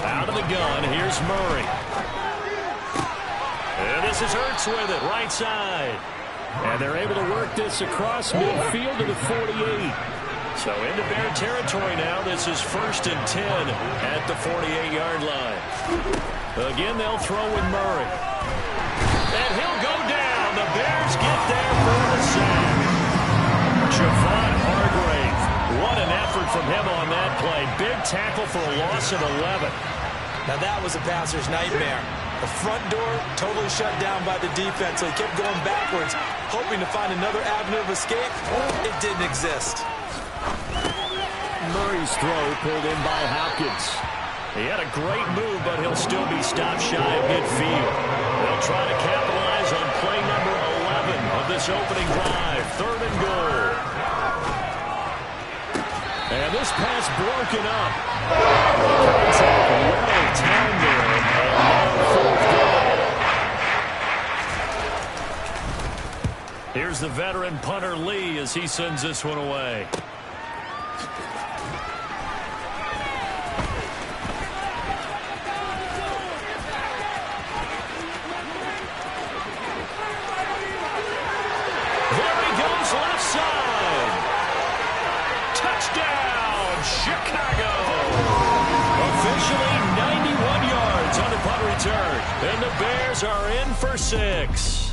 Out of the gun, here's Murray. And this is Hurts with it, right side. And they're able to work this across midfield to the 48. So into Bear territory now. This is 1st and 10 at the 48-yard line. Again, they'll throw with Murray. And he'll go down. The Bears get there for the sack. Javon Hargrave. What an effort from him on that play. Big tackle for a loss of 11. Now that was a passer's nightmare. The front door totally shut down by the defense, so he kept going backwards. hoping to find another avenue of escape. It didn't exist. Murray's throw pulled in by Hopkins. He had a great move, but he'll still be stopped shy of midfield. They'll try to capitalize on play number 11 of this opening drive. 3rd and goal. And this pass broken up. Contact well timed there. And now 4th down. Here's the veteran punter Lee as he sends this one away. Touchdown, Chicago! Officially 91 yards on the punt return. And the Bears are in for 6.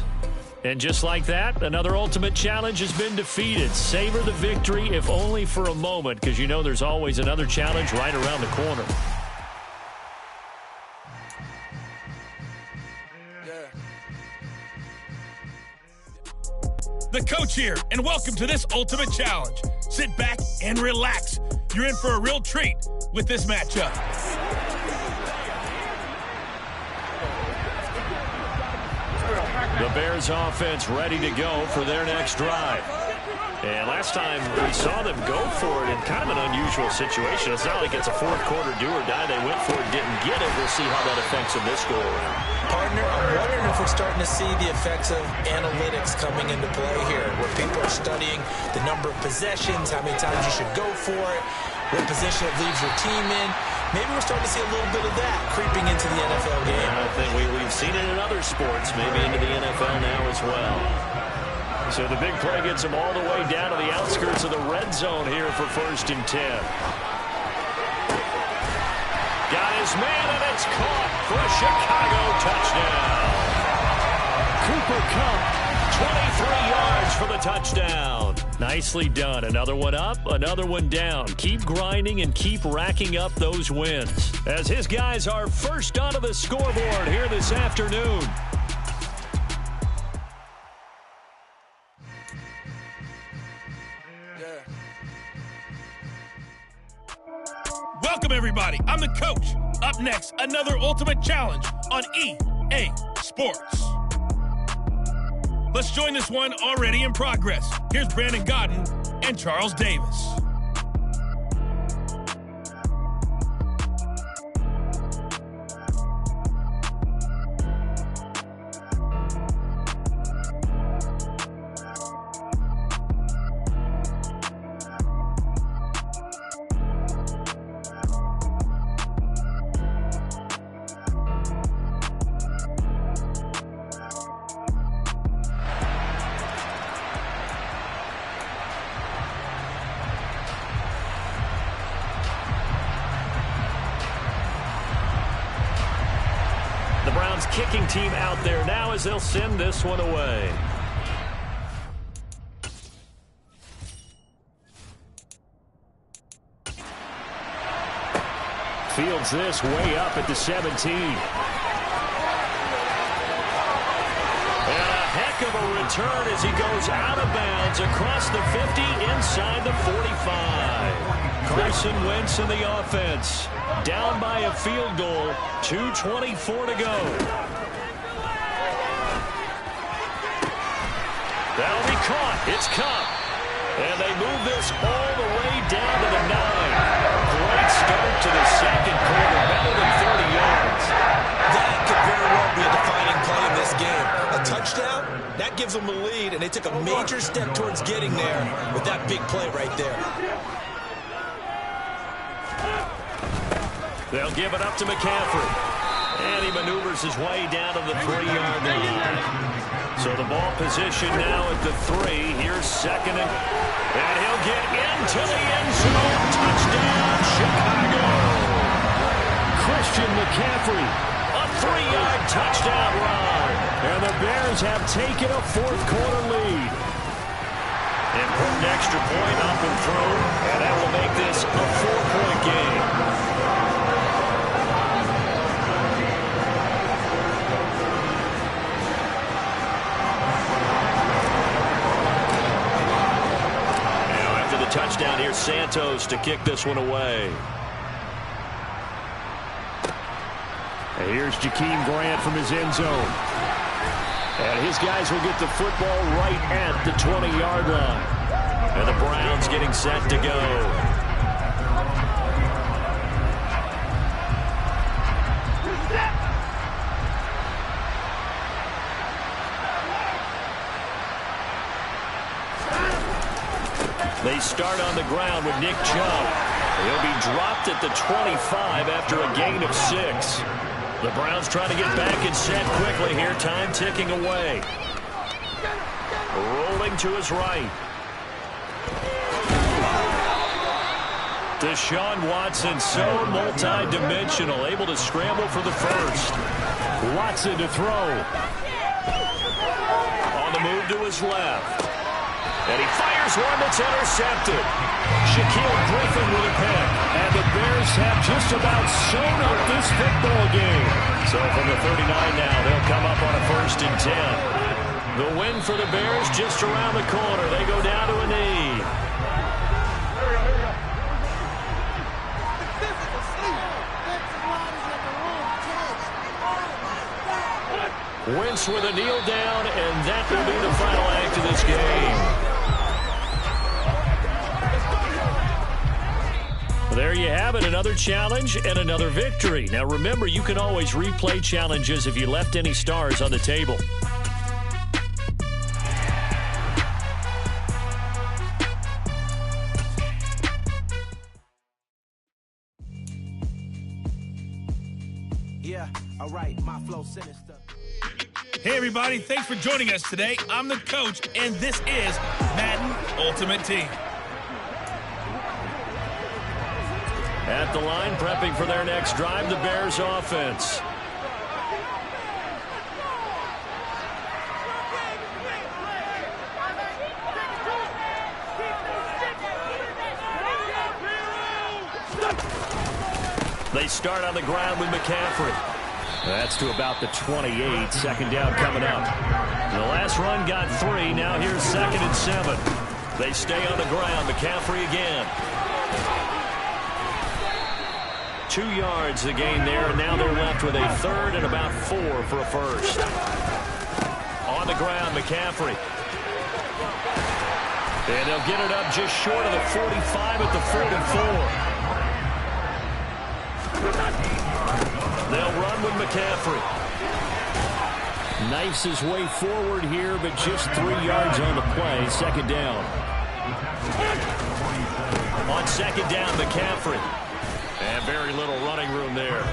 And just like that, another ultimate challenge has been defeated. Savor the victory, if only for a moment, because you know there's always another challenge right around the corner. The coach here, and welcome to this ultimate challenge. Sit back and relax. You're in for a real treat with this matchup. The Bears offense ready to go for their next drive. And last time we saw them go for it in kind of an unusual situation. It's not like it's a fourth quarter do or die. They went for it, didn't get it. We'll see how that affects them this go around. Partner, I'm wondering if we're starting to see the effects of analytics coming into play here, where people are studying the number of possessions, how many times you should go for it, what position it leaves your team in. Maybe we're starting to see a little bit of that creeping into the NFL game. I think we've seen it in other sports, maybe into the NFL now as well. So the big play gets him all the way down to the outskirts of the red zone here for 1st and 10. Got his man, and it's caught for a Chicago touchdown. 23 yards for the touchdown. Nicely done. Another one up, another one down. Keep grinding and keep racking up those wins. As his guys are first onto the scoreboard here this afternoon. Welcome, everybody. I'm the coach. Up next, another ultimate challenge on EA Sports. Let's join this one already in progress. Here's Brandon Gaudin and Charles Davis. Kicking team out there now as they'll send this one away. Fields this way up at the 17. And a heck of a return as he goes out of bounds across the 50 inside the 45. Carson Wentz in the offense. Down by a field goal. 2:24 to go. That'll be caught. It's Kupp. And they move this all the way down to the 9. Great start to the second quarter. Better than 30 yards. That could very well be a defining play in this game. A touchdown, that gives them a lead, and they took a major step towards getting there with that big play right there. They'll give it up to McCaffrey. And he maneuvers his way down to the 3-yard line. So the ball position now at the 3. Here's second and he'll get into the end zone. Touchdown, Chicago. Christian McCaffrey, a 3-yard touchdown run. And the Bears have taken a fourth quarter lead. Important extra point up and through. And that will make this a 4-point game. Santos to kick this one away. And here's Jakeem Grant from his end zone. And his guys will get the football right at the 20-yard line. And the Browns getting set to go. They start on the ground with Nick Chubb. He'll be dropped at the 25 after a gain of 6. The Browns trying to get back and set quickly here. Time ticking away. Rolling to his right. Deshaun Watson, so multi-dimensional, able to scramble for the first. Watson to throw. On the move to his left. And he fires one that's intercepted. Shaquille Griffin with a pick. And the Bears have just about sewn up this football game. So from the 39 now, they'll come up on a 1st and 10. The win for the Bears just around the corner. They go down to a knee. Wentz with a kneel down, and that will be the final act of this game. There you have it, another challenge and another victory. Now remember, you can always replay challenges if you left any stars on the table. Yeah, all right, my flow sinister. Hey, everybody. Thanks for joining us today. I'm the coach, and this is Madden Ultimate Team. At the line, prepping for their next drive, the Bears offense. They start on the ground with McCaffrey. That's to about the 28. Second down coming up. The last run got 3. Now here's 2nd and 7. They stay on the ground. McCaffrey again. 2 yards the gain there, and now they're left with a 3rd and about 4 for a first. On the ground, McCaffrey. And they'll get it up just short of the 45 at the 44. They'll run with McCaffrey. Knifes his way forward here, but just 3 yards on the play. Second down. On second down, McCaffrey. And very little running room there.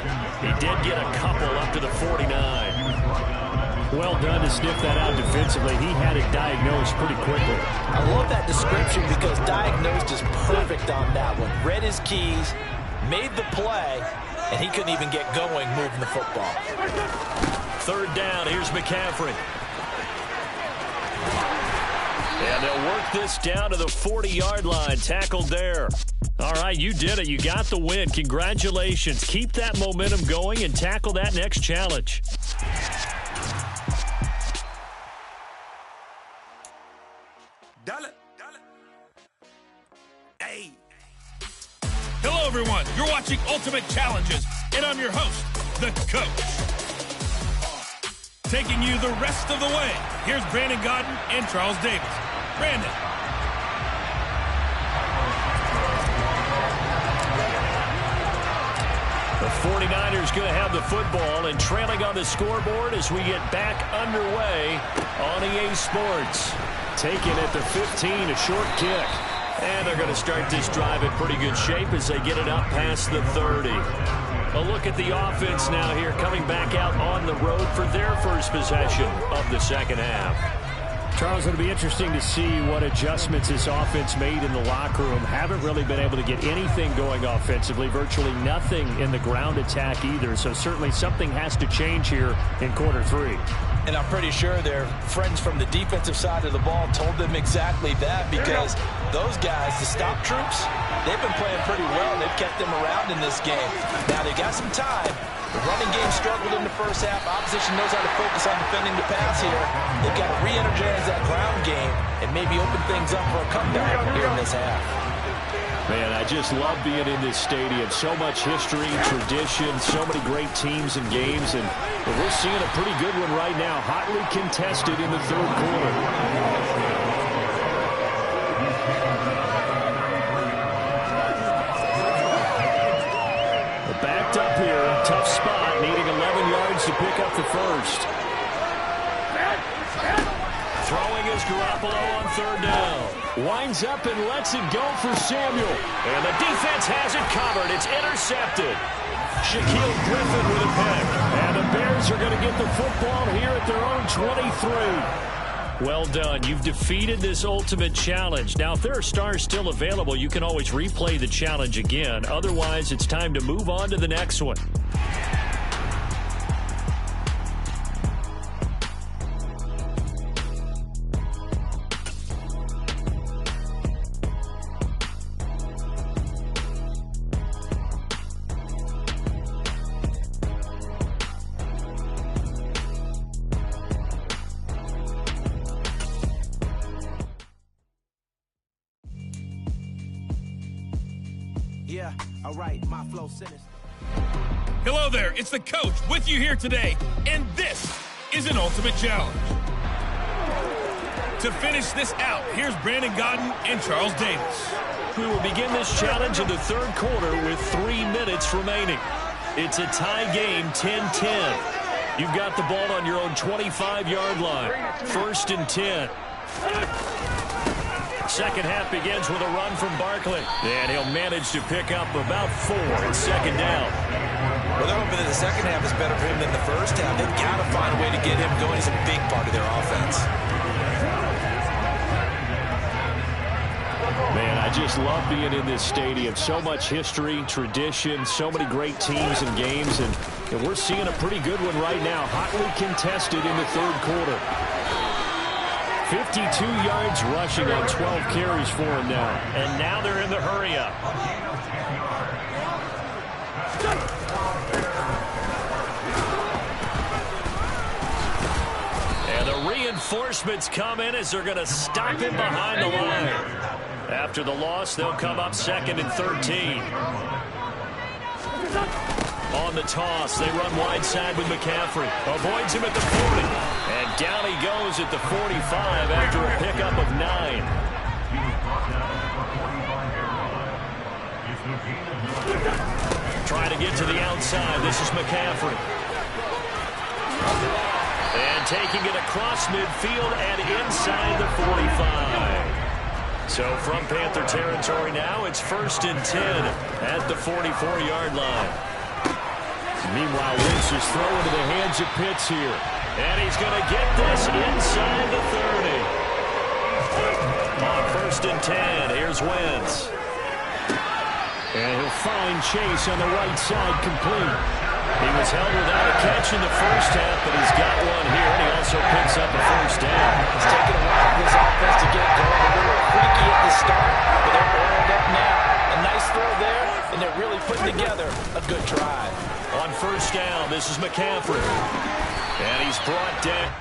He did get a couple up to the 49. Well done to sniff that out defensively. He had it diagnosed pretty quickly. I love that description because diagnosed is perfect on that one. Read his keys, made the play, and he couldn't even get going moving the football. 3rd down, here's McCaffrey. And they'll work this down to the 40-yard line, tackled there. All right, you did it. You got the win. Congratulations. Keep that momentum going and tackle that next challenge. Hey. Hello, everyone. You're watching Ultimate Challenges, and I'm your host, the Coach. Taking you the rest of the way, here's Brandon Gaudin and Charles Davis. Brandon. The 49ers going to have the football and trailing on the scoreboard as we get back underway on EA Sports. Taken at the 15, a short kick. And they're going to start this drive in pretty good shape as they get it up past the 30. A look at the offense now here, coming back out on the road for their first possession of the second half. Charles, it'll be interesting to see what adjustments this offense made in the locker room. Haven't really been able to get anything going offensively, virtually nothing in the ground attack either. So certainly something has to change here in quarter 3. And I'm pretty sure their friends from the defensive side of the ball told them exactly that, because those guys, the stop troops, they've been playing pretty well. They've kept them around in this game. Now they got some time. The running game struggled in the first half. Opposition knows how to focus on defending the pass here. They've got to re-energize that ground game and maybe open things up for a comeback here in this half. Man, I just love being in this stadium. So much history, tradition, so many great teams and games, and we're seeing a pretty good one right now, hotly contested in the third quarter. Backed up here, tough spot, needing 11 yards to pick up the first. Throwing is Garoppolo on third down. Winds up and lets it go for Samuel. And the defense has it covered. It's intercepted. Shaquille Griffin with a pick. And the Bears are going to get the football here at their own 23. Well done. You've defeated this ultimate challenge. Now, if there are stars still available, you can always replay the challenge again. Otherwise, it's time to move on to the next one. Yeah, all right, my flow sinister. Hello there, it's the coach with you here today, and this is an ultimate challenge. To finish this out, here's Brandon Gaudin and Charles Davis. We will begin this challenge in the third quarter with 3 minutes remaining. It's a tie game, 10-10. You've got the ball on your own 25-yard line. First and 10. Second half begins with a run from Barkley. And he'll manage to pick up about 4 on second down. Well, they're hoping that the second half is better for him than the first half. They've got to find a way to get him going. He's a big part of their offense. Man, I just love being in this stadium. So much history, tradition, so many great teams and games. And we're seeing a pretty good one right now, hotly contested in the third quarter. 52 yards rushing on 12 carries for him now. And now they're in the hurry-up. And the reinforcements come in as they're going to stop him behind the line. After the loss, they'll come up second and 13. On the toss, they run wide side with McCaffrey. Avoids him at the 40. And down he goes at the 45 after a pickup of 9. Trying to get to the outside. This is McCaffrey. And taking it across midfield and inside the 45. So from Panther territory now, it's first and 10 at the 44-yard line. Meanwhile, Wentz is thrown into the hands of Pitts here. And he's going to get this inside the 30. On first and 10, here's Wentz. And he'll find Chase on the right side complete. He was held without a catch in the first half, but he's got one here, and he also picks up a first down. It's taken a while for this offense to get going. A little freaky at the start, but they're oiled up now. A nice throw there, and they're really putting together a good drive. On first down, this is McCaffrey. And he's brought down.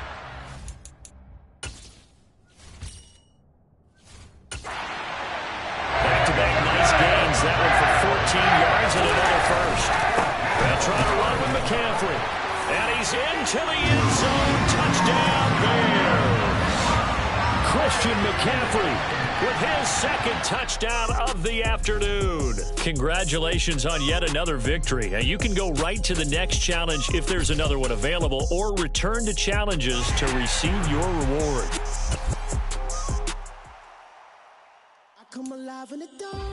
Back-to-back nice gains. That one for 14 yards and another first. They'll try to run with McCaffrey. And he's into the end zone. Touchdown, Bears. Christian McCaffrey with his second touchdown of the afternoon. Congratulations on yet another victory. Now, you can go right to the next challenge if there's another one available, or return to challenges to receive your reward. I come alive in the dark,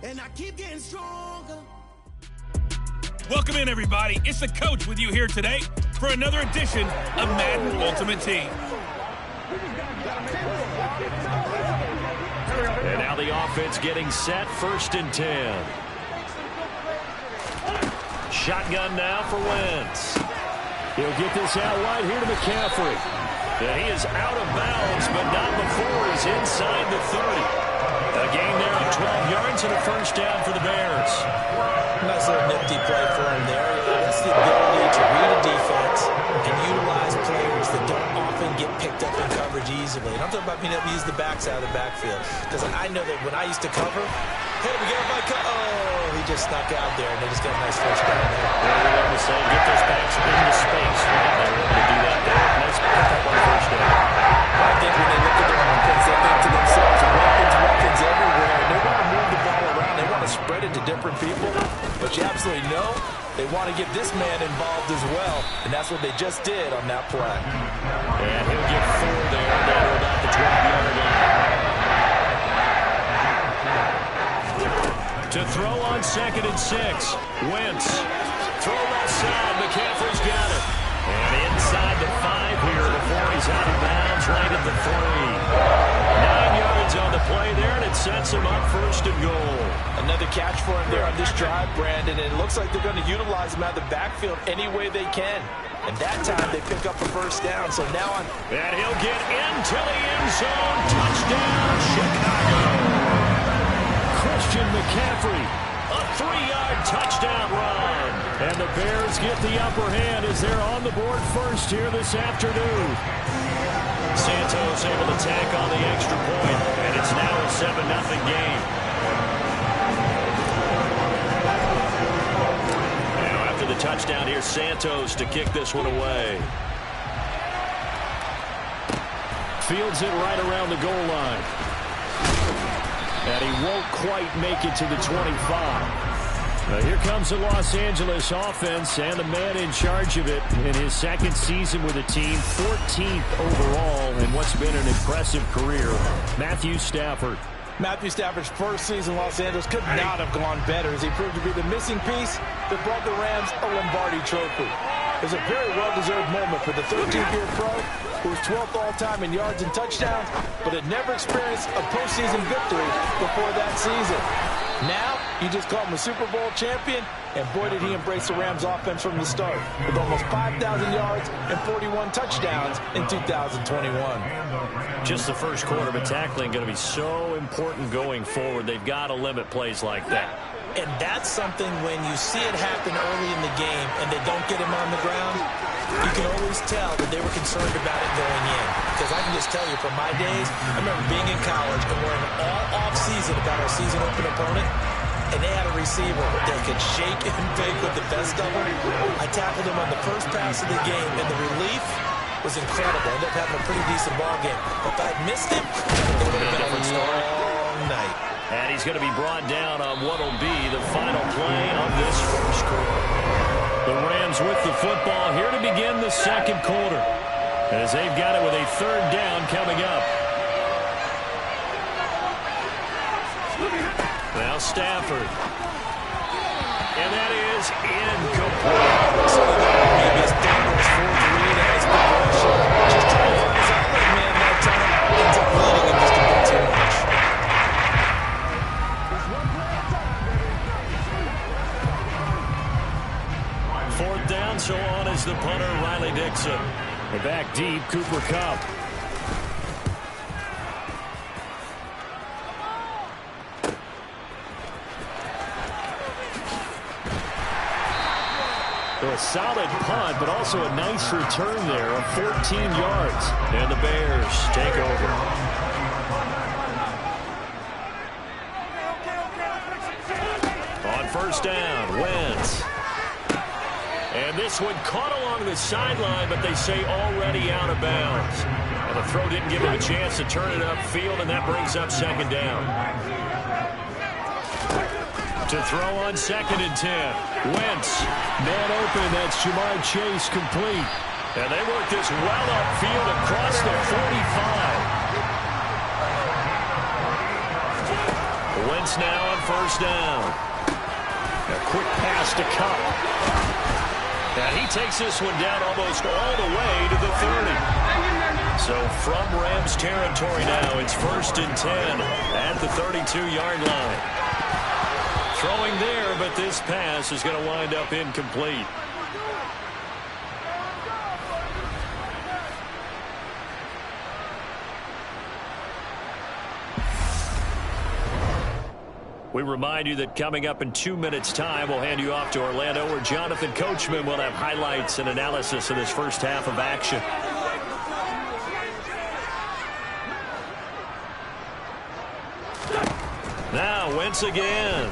and I keep getting stronger. Welcome in, everybody. It's the coach with you here today for another edition of Madden Ultimate Team. And now the offense getting set, first and 10. Shotgun now for Wentz. He'll get this out wide here to McCaffrey. And he is out of bounds, but not before he's inside the 30. A gain there of 12 yards and a first down for the Bears. Nice little nifty play for him there. That's the ability to read a defense and utilize players that don't often get picked up in coverage easily. And talking about being able to use the backside of the backfield. Because I know that when I used to cover, hey, we got my cut. Oh, he just snuck out there, and they just got a nice first down there. Yeah, we love to say, get those backs into space. Right? They were able to do that there. Nice pickup on the first down. I think when they look at their offense, they think to themselves, weapons everywhere. And they want to move the ball around. They want to spread it to different people. But you absolutely know they want to get this man involved as well. And that's what they just did on that play. And he'll get 4 there down to about the 12-yard line. To throw on 2nd and 6. Wentz. Throw left side. McCaffrey's got it. And inside the 5 here before he's out of bounds right at the 3. 9 yards on the play there, and it sets him up 1st and goal. Another catch for him there on this drive, Brandon, and it looks like they're going to utilize him out of the backfield any way they can. And that time they pick up a first down, so now on. And he'll get into the end zone. Touchdown, Chicago. Christian McCaffrey, a 3-yard touchdown run. And the Bears get the upper hand as they're on the board first here this afternoon. Santos able to tack on the extra point, and it's now a 7-0 game. Now after the touchdown, here's Santos to kick this one away. Fields it right around the goal line. And he won't quite make it to the 25. Now here comes the Los Angeles offense and the man in charge of it in his 2nd season with the team, 14th overall in what's been an impressive career, Matthew Stafford. Matthew Stafford's first season in Los Angeles could not have gone better as he proved to be the missing piece that brought the Rams a Lombardi trophy. It was a very well-deserved moment for the 13th-year pro who was 12th all-time in yards and touchdowns, but had never experienced a postseason victory before that season. Now, you just call him a Super Bowl champion, and boy, did he embrace the Rams offense from the start with almost 5,000 yards and 41 touchdowns in 2021. Just the first quarter, but tackling going to be so important going forward. They've got to limit plays like that. And that's something when you see it happen early in the game and they don't get him on the ground, you can always tell that they were concerned about it going in. Because I can just tell you from my days, I remember being in college and worrying all off-season about our season open opponent, and they had a receiver that could shake and bake with the best of them. I tackled him on the first pass of the game, and the relief was incredible. I ended up having a pretty decent ball game. But if I'd missed him, it would have been a long night. And he's going to be brought down on what will be the final play of this first quarter. The Rams with the football here to begin the 2nd quarter, as they've got it with a 3rd down coming up. Now Stafford. And that is incomplete. So maybe his dangerous 4-3 that has been rushing. Just trying to find his outlet man that time. Ends up leading him just a bit too much. Fourth down, so on is the punter, Riley Dixon. They're back deep, Cooper Kupp. A solid punt, but also a nice return there of 14 yards. And the Bears take over. On 1st down, Wentz. And this one caught along the sideline, but they say already out of bounds. And the throw didn't give him a chance to turn it upfield, and that brings up 2nd down. To throw on 2nd and 10. Wentz, man open, that's Ja'Marr Chase complete. And they work this well upfield across the 45. Wentz now on 1st down. A quick pass to Kupp. And he takes this one down almost all the way to the 30. So from Rams territory now, it's 1st and 10 at the 32-yard line. Throwing there, but this pass is going to wind up incomplete. We remind you that coming up in 2 minutes' time, we'll hand you off to Orlando, where Jonathan Coachman will have highlights and analysis of this first half of action. offense again.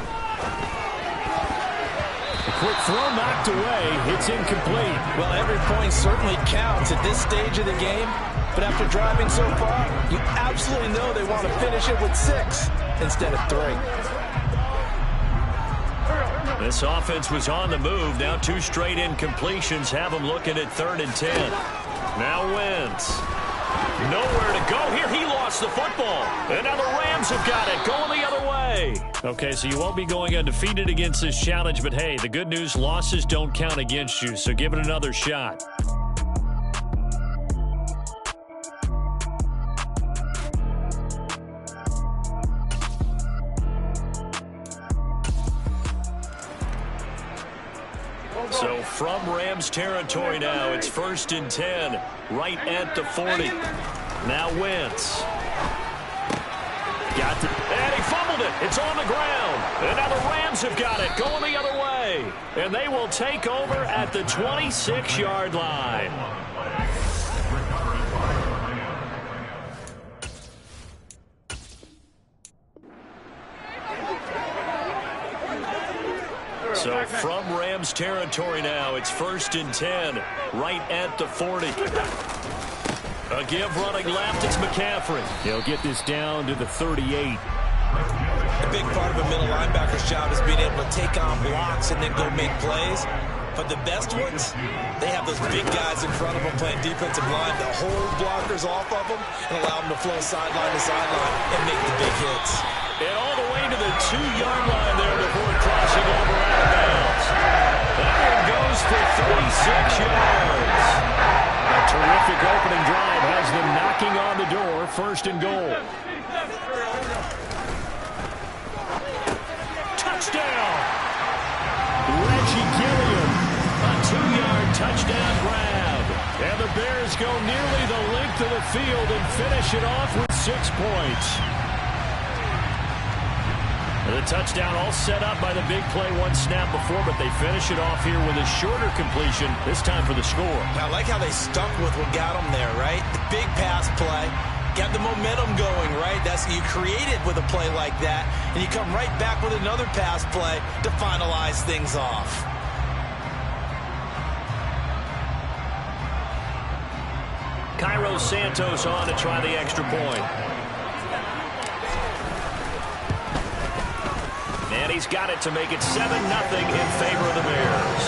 A quick throw knocked away. It's incomplete. Well, every point certainly counts at this stage of the game. But after driving so far, you absolutely know they want to finish it with 6 instead of 3. This offense was on the move. Now 2 straight incompletions have them looking at 3rd and 10. Now Wentz. Nowhere to go here. He lost the football. And now the Rams have got it. Going the other way. Okay, so you won't be going undefeated against this challenge. But, hey, the good news, losses don't count against you. So give it another shot. So from Rams territory now, it's 1st and 10, right at the 40. Now Wentz. And he fumbled it. It's on the ground. And now the Rams have got it, going the other way. And they will take over at the 26-yard line. So from Rams territory now, it's 1st and 10, right at the 40. A give running left, it's McCaffrey. He'll get this down to the 38. A big part of a middle linebacker's job is being able to take on blocks and then go make plays. But the best ones, they have those big guys in front of them playing defensive line to hold blockers off of them and allow them to flow sideline to sideline and make the big hits. And all the way to the 2-yard line there before crossing over out of bounds. That one goes for 36 yards. A terrific opening drive has them knocking on the door. 1st and goal. Touchdown! Reggie Gilliam. A 2-yard touchdown grab. And the Bears go nearly the length of the field and finish it off with 6 points. The touchdown all set up by the big play 1 snap before, but they finish it off here with a shorter completion, this time for the score. I like how they stuck with what got them there, right? The big pass play, got the momentum going, right? That's you create it with a play like that, and you come right back with another pass play to finalize things off. Cairo Santos on to try the extra point. And he's got it to make it 7-0 in favor of the Bears.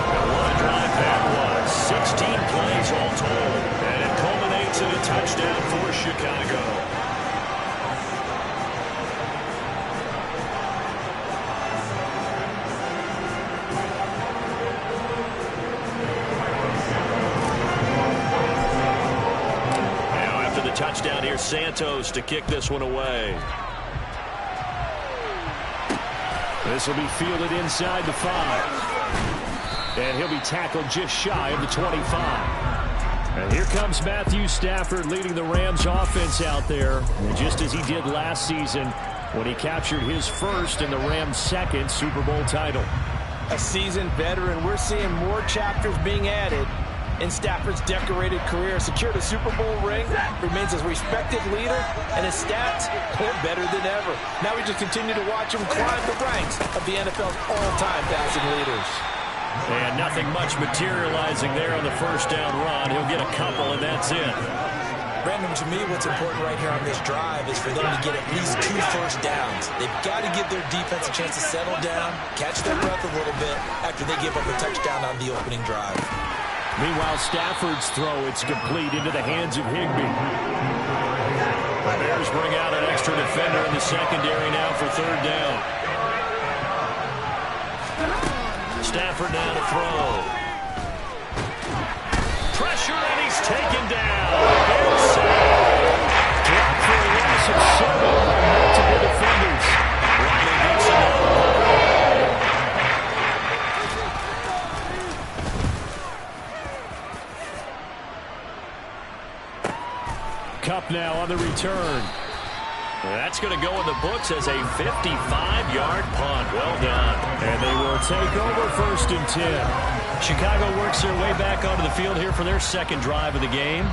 And what a drive that was. 16 plays all told. And it culminates in a touchdown for Chicago. Now after the touchdown, here's Santos to kick this one away. This will be fielded inside the 5. And he'll be tackled just shy of the 25. And here comes Matthew Stafford leading the Rams offense out there. And just as he did last season when he captured his first and the Rams' second Super Bowl title. A seasoned veteran, we're seeing more chapters being added in Stafford's decorated career. Secured a Super Bowl ring, remains a respected leader, and his stats are better than ever. Now we just continue to watch him climb the ranks of the NFL's all-time passing leaders. And nothing much materializing there on the first down run. He'll get a couple, and that's it. Brandon, to me, what's important right here on this drive is for them to get at least 2 first downs. They've got to give their defense a chance to settle down, catch their breath a little bit after they give up a touchdown on the opening drive. Meanwhile, Stafford's throw, it's complete into the hands of Higbee. The Bears bring out an extra defender in the secondary now for 3rd down. Stafford now to throw. Pressure, and he's taken down. Bears safe. Dropped for a loss of 7 by multiple defenders. Riley Dixon. Kupp now on the return. That's going to go in the books as a 55-yard punt. Well done. And they will take over 1st and 10. Chicago works their way back onto the field here for their second drive of the game.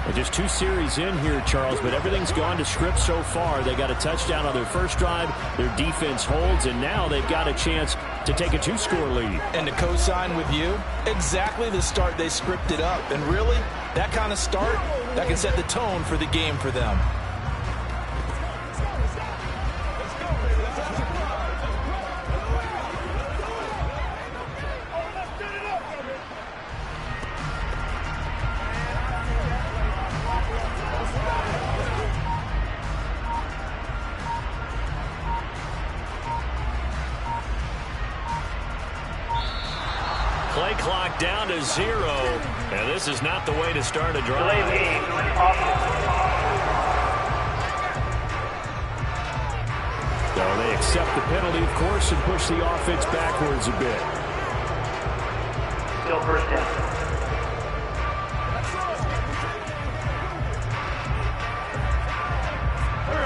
Well, just 2 series in here, Charles, but everything's gone to script so far. They got a touchdown on their first drive. Their defense holds, and now they've got a chance to take a 2-score lead. And to co-sign with you, exactly the start they scripted up. And really, that kind of start, that can set the tone for the game for them. Play clock down to 0, and this is not the way to start a drive. So they accept the penalty, of course, and push the offense backwards a bit. Still first down.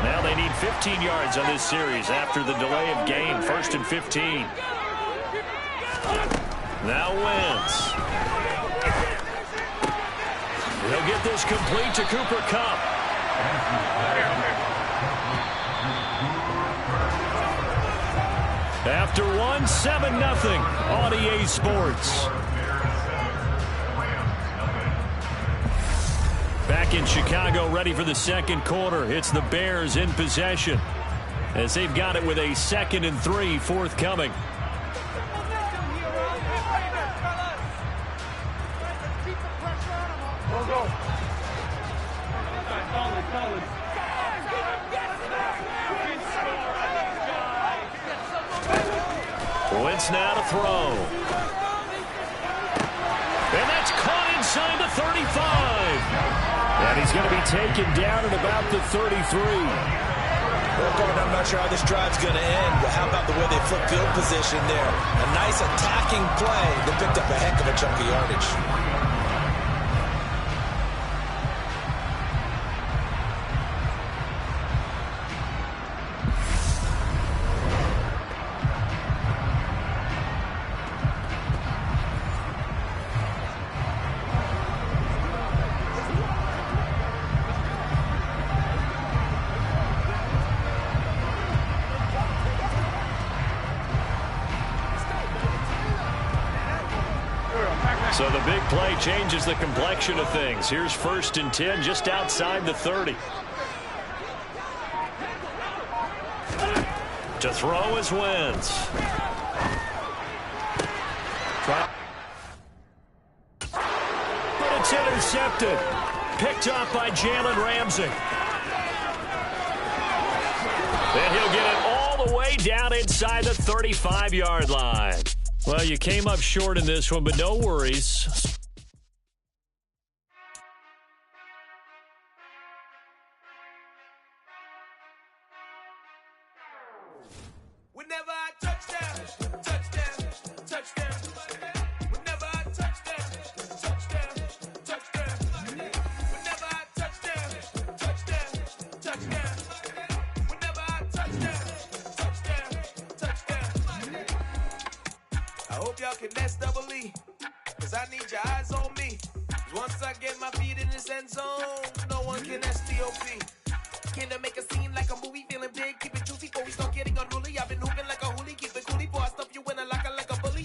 Now they need 15 yards on this series after the delay of game. 1st and 15. Now Wentz. He'll get this complete to Cooper Kupp. After 1, 7-0 on EA Sports. Back in Chicago, ready for the second quarter. It's the Bears in possession as they've got it with a 2nd and 3 forthcoming. Wentz now to throw. And that's caught inside the 35. And he's going to be taken down at about the 33. Well, Gordon, I'm not sure how this drive's going to end, but how about the way they flip field position there? A nice attacking play that picked up a heck of a chunk of yardage. So the big play changes the complexion of things. Here's 1st and 10 just outside the 30. To throw is Wentz. But it's intercepted. Picked up by Jalen Ramsey. And he'll get it all the way down inside the 35-yard line. Well, you came up short in this one, but no worries. Whenever I touchdown, touchdown, touchdown. Whenever I touchdown, touchdown, touchdown. Whenever I touchdown, touchdown, touchdown. Whenever I touchdown, touchdown. I hope y'all can nest double E, cause I need your eyes on me. Once I get my feet in this end zone, no one can STOP. Came to make a scene like a movie, feeling big, keep it juicy before we start getting unruly. I've been hooping like a hoolie, keep it coolie before I stuff you in a locker like a bully.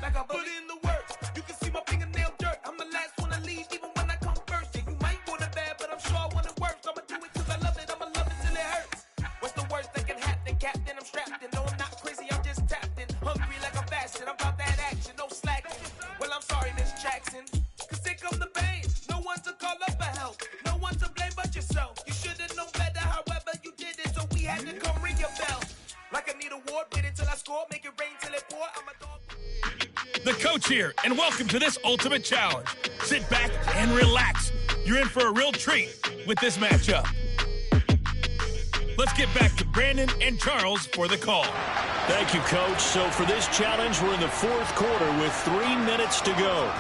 Like a bully. Put in the work, you can see my fingernail dirt. I'm the last one to leave, even when I come first. Yeah, you might want it bad, but I'm sure I want it worse. I'ma do it cause I love it, I'ma love it till it hurts. What's the worst that can happen, Captain? I'm strapped in, no I'm not crazy, I'm just tapped in. Hungry like I'm fasting, I'm about that action, no slacking. Well, I'm sorry, Miss Jackson, cause here come the pain. No one to call up for help, no one to blame but yourself. You should've known better, however you did it, so we had to come ring your bell. Like I need a ward, wait until I score, make it rain till it pour. I'm a dog. The coach here, and welcome to this Ultimate Challenge. Sit back and relax. You're in for a real treat with this matchup. Let's get back to Brandon and Charles for the call. Thank you, Coach. So for this challenge, we're in the 4th quarter with 3 minutes to go.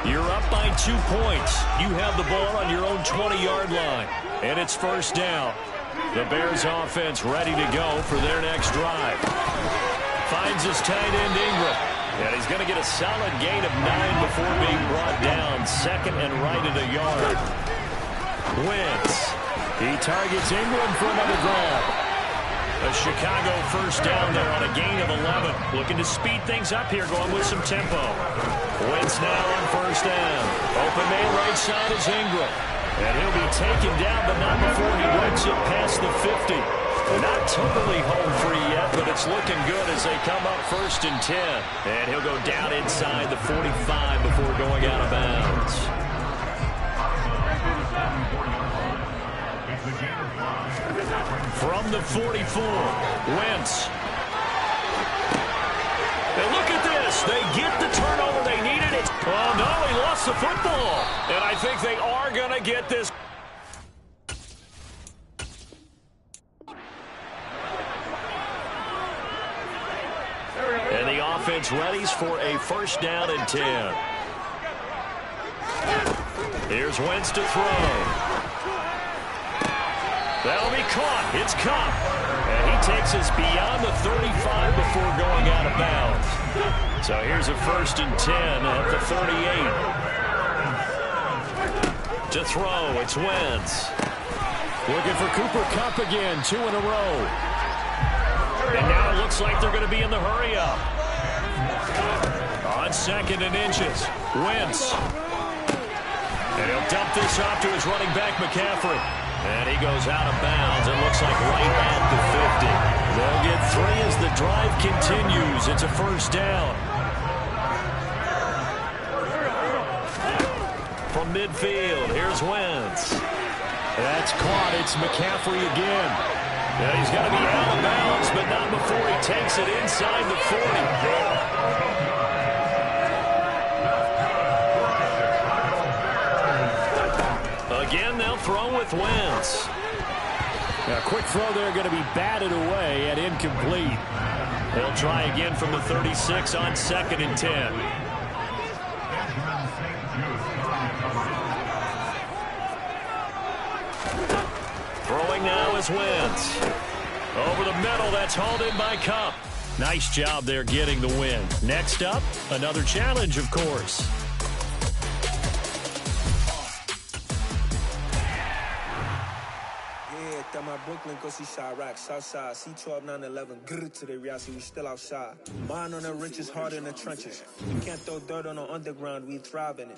You're up by 2 points. You have the ball on your own 20-yard line, and it's 1st down. The Bears offense ready to go for their next drive. Finds his tight end Ingram, and he's going to get a solid gain of 9 before being brought down. 2nd and right at a yard. Wentz. He targets Ingram for another grab. A Chicago first down there on a gain of 11. Looking to speed things up here, going with some tempo. Wentz now on first down. Open man right side is Ingram. And he'll be taken down, but not before he works it past the 50. Not totally home free yet, but it's looking good as they come up 1st and 10. And he'll go down inside the 45 before going out of bounds. From the 44, Wentz. And look at this. They get the turnover. They needed it. Oh, no, he lost the football. And I think they are going to get this. And the offense readies for a first down and 10. Here's Wentz to throw. That'll be caught. It's Kupp. And he takes us beyond the 35 before going out of bounds. So here's a 1st and 10 at the 38. To throw, it's Wentz. Looking for Cooper Kupp again, 2 in a row. And now it looks like they're going to be in the hurry-up. On 2nd and inches, Wentz. And he'll dump this off to his running back, McCaffrey. And he goes out of bounds. It looks like right at the 50. They'll get 3 as the drive continues. It's a first down. From midfield, here's Wentz. That's caught. It's McCaffrey again. Yeah, he's got to be out of bounds, but not before he takes it inside the 40. Again, they'll throw with Wentz. A quick throw there going to be batted away and incomplete. They'll try again from the 36 on 2nd and 10. Throwing now is Wentz. Over the middle, that's hauled in by Kupp. Nice job there getting the win. Next up, another challenge, of course. My Brooklyn, go see Chirac, Southside, C12, 911, grrr to the reality, we still outside. Mine on the richest, heart in the trenches. We can't throw dirt on the underground, we thrive in it.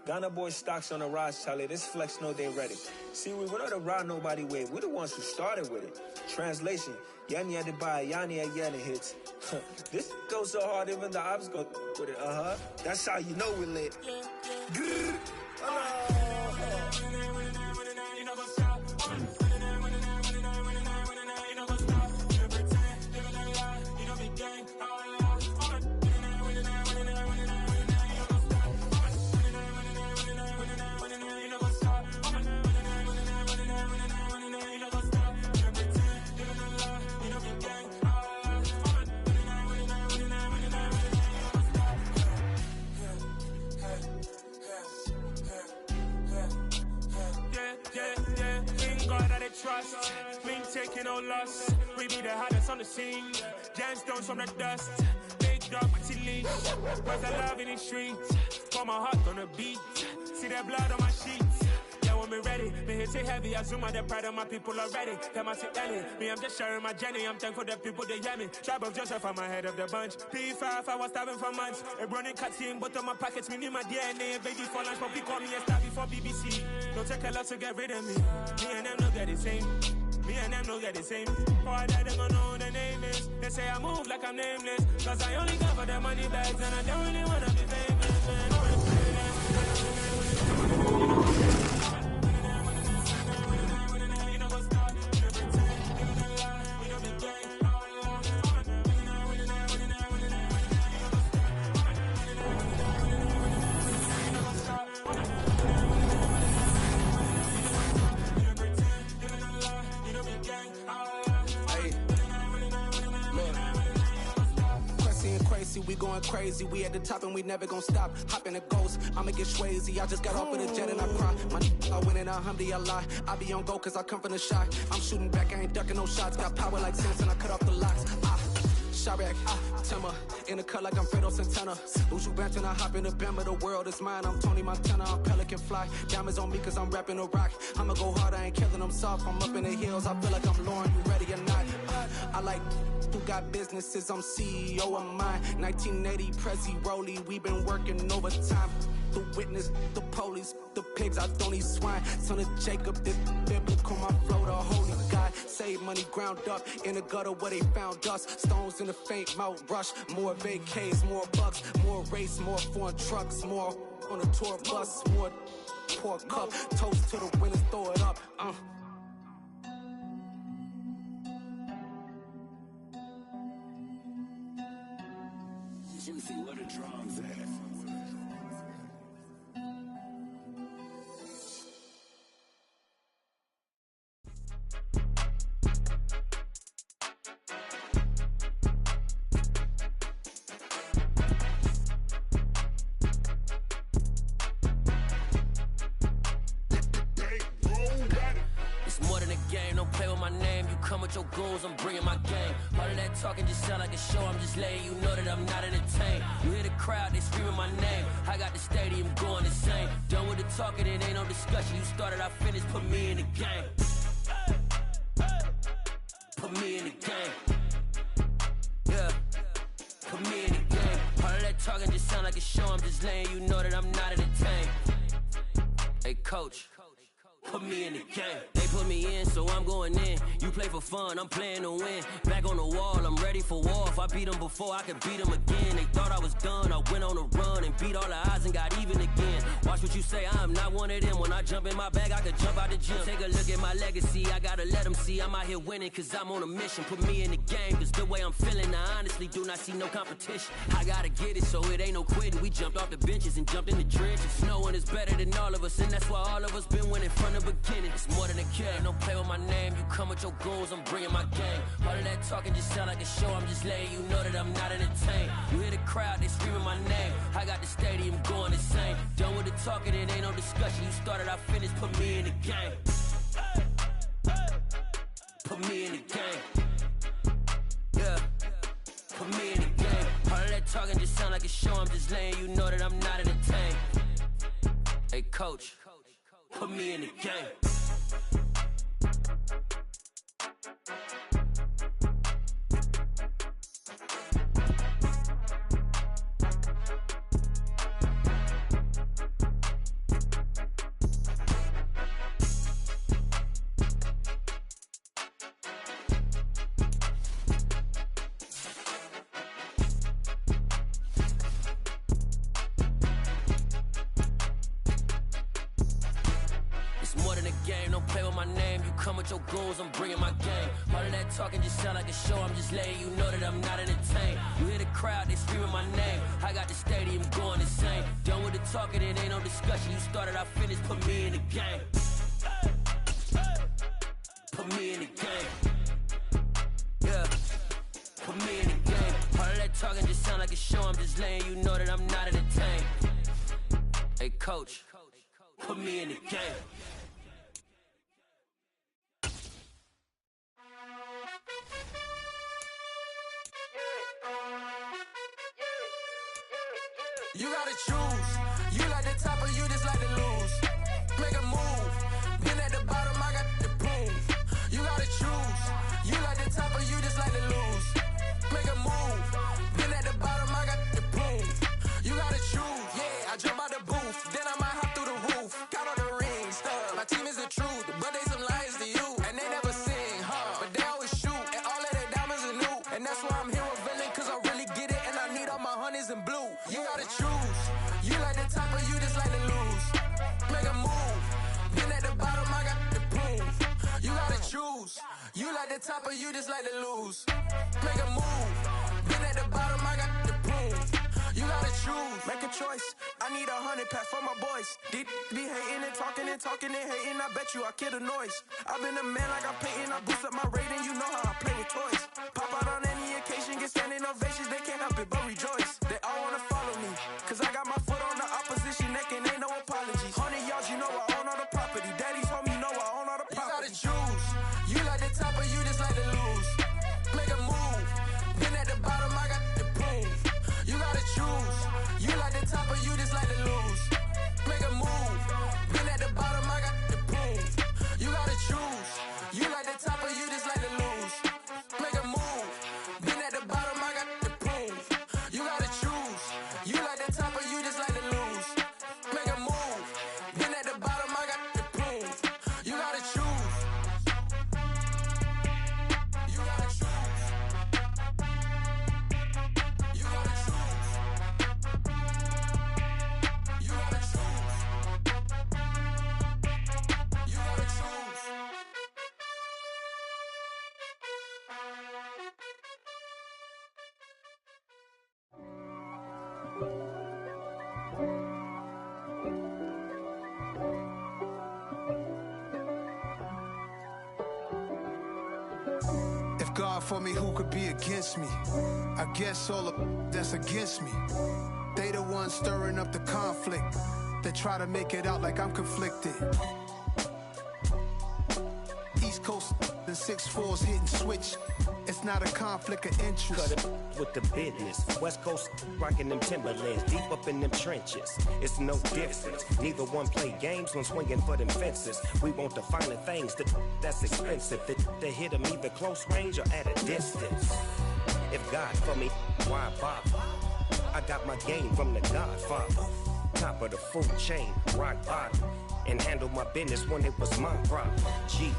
Ghana boys stocks on the rise, Charlie, this flex know they ready. See, we were not the ride nobody with, we're the ones who started with it. Translation, Yanni had to buy, Yanni had Yanni hits. This goes so hard, even the ops go with it, That's how you know we lit. Grrr, trust, we ain't taking no loss. We be the hottest on the scene. Gemstones from the dust. Big dog with your leash. Where's the love in the streets? Pour my heart on the beat. See that blood on my sheets. Yeah, when we ready, me hit it heavy. I zoom out the pride of my people already. Them I see Ellie. Me, I'm just sharing my journey. I'm thankful the people they hear me. Tribe of Joseph, I'm ahead of the bunch. P5, I was starving for months. A running cuts in, but on my pockets, me need my DNA. Baby for lunch, but we call me a star before BBC. Don't take a lot to get rid of me. Me and them know they're the same. Me and them know they're the same. Boy, that they gonna know the name is. They say I move like I'm nameless. Cause I only got for the money bags and I don't really wanna be famous, man. We going crazy, we at the top and we never gonna stop. Hop in a ghost, I'ma get swayzy. I just got off with a jet and I cry. My I win in a Humvee, I lie. I be on go cause I come from the shot. I'm shooting back, I ain't ducking no shots. Got power like Samson, I cut off the locks. Chirac, September. In the cut like I'm Fredo Santana. Uju Banton, I hop in the Bama. The world is mine. I'm Tony Montana. I'm Pelican Fly. Diamonds on me cause I'm rapping a rock. I'ma go hard, I ain't killing them soft. I'm up in the hills. I feel like I'm Lauren. You ready or not? I like who got businesses. I'm CEO of mine. 1980 Prezi Rolly. We been working overtime. The witness, the police, the pigs, I don't eat swine. Son of Jacob, this biblical, my flow, the holy God. Save money ground up in the gutter where they found us. Stones in the faint mouth rush. More vacays, more bucks, more race, more foreign trucks, more on a tour bus, more pork cup. Toast to the winners, throw it up. Juicy, where the drums at? Your goals, I'm bringing my game. All of that talking just sound like a show. I'm just letting you know that I'm not entertained. You hear the crowd, they screaming my name. I got the stadium going insane. Done with the talking, it ain't no discussion. You started, I finished, put me in the game. Put me in the game. Yeah, put me in the game. All of that talking just sound like a show. I'm just letting you know that I'm not entertained. Hey, coach. Put me in the game. They put me in, so I'm going in. You play for fun, I'm playing to win. Back on the wall, I'm ready for war. If I beat them before, I could beat them again. They thought I was done, I went on a run and beat all the odds and got even again. Watch what you say, I'm not one of them. When I jump in my bag, I could jump out the gym. Take a look at my legacy, I gotta let them see I'm out here winning, cause I'm on a mission. Put me in the game, cause the way I'm feeling, I honestly do not see no competition. I gotta get it, so it ain't no quitting. We jumped off the benches and jumped in the trenches. No one is better than all of us, and that's why all of us been winning from the beginning. It's more than a kid, don't play with my name. You come with your goons, I'm bringing my game. All of that talking just sound like a show. I'm just letting you know that I'm not entertained. You hear the crowd, they screaming my name. I got the stadium going insane. Done with the talking, it ain't no discussion. You started, I finished, put me in the game. Put me in the game. Yeah, put me in the game. All of that talking just sound like a show. I'm just letting you know that I'm not entertained. Hey, coach. Put me in the game. Your goals, I'm bringing my game. All of that talking just sound like a show. I'm just letting you know that I'm not entertained. You hear the crowd, they screaming my name. I got the stadium going insane. Done with the talking, it ain't no discussion. You started, I finished, put me in the game. Put me in the game. Yeah, put me in the game. All of that talking just sound like a show. I'm just letting you know that I'm not entertained. Hey, coach, put me in the game. You gotta choose. You like the top or you just like to lose. Make a move. Been at the bottom, I got the proof. You gotta choose. You like the top or you just like to lose. Make a move. Been at the bottom, I got the proof. You gotta choose. Yeah, I jump out the booth. Then I might hop through the roof. Count on the rings, stuff. My team is the truth, but they some liars to you. And they never sing, but they always shoot. And all of their diamonds are new. And that's why I'm here with Villain, cause I really get it. And I need all my honeys in blue. You gotta choose. You like the top or you just like to lose. Make a move. Been at the bottom, I got the proof. You gotta choose. You like the top or you just like to lose. Make a move. Been at the bottom, I got the proof. You gotta choose. Make a choice. I need 100 pack for my boys. Be hating and talking and hating. I bet you I kill the noise. I've been a man like I'm Peyton. I boost up my rating. You know how I play with toys. Pop out on any occasion, get standing ovations. They can't help it but rejoice. They all wanna follow me, cause I got my foot on the opposition neck and ain't no apologies. 100 yards, you know I own all the property. Daddy's home, you know I own all the property. You gotta choose. You like the top or you just like to lose. Make a move. Been at the bottom, I got the proof. If God for me, who could be against me? I guess all of that's against me. They the ones stirring up the conflict. They try to make it out like I'm conflicted. East Coast, the 6'4s hitting switch. It's not a conflict of interest. Cut it with the business. West Coast rocking them Timberlands, deep up in them trenches. It's no difference. Neither one play games when swinging for them fences. We want the finer things that's expensive. That hit them either close range or at a distance. If God for me, why bother? I got my game from the Godfather. Top of the food chain, rock bottom. And handle my business when it was my problem. G.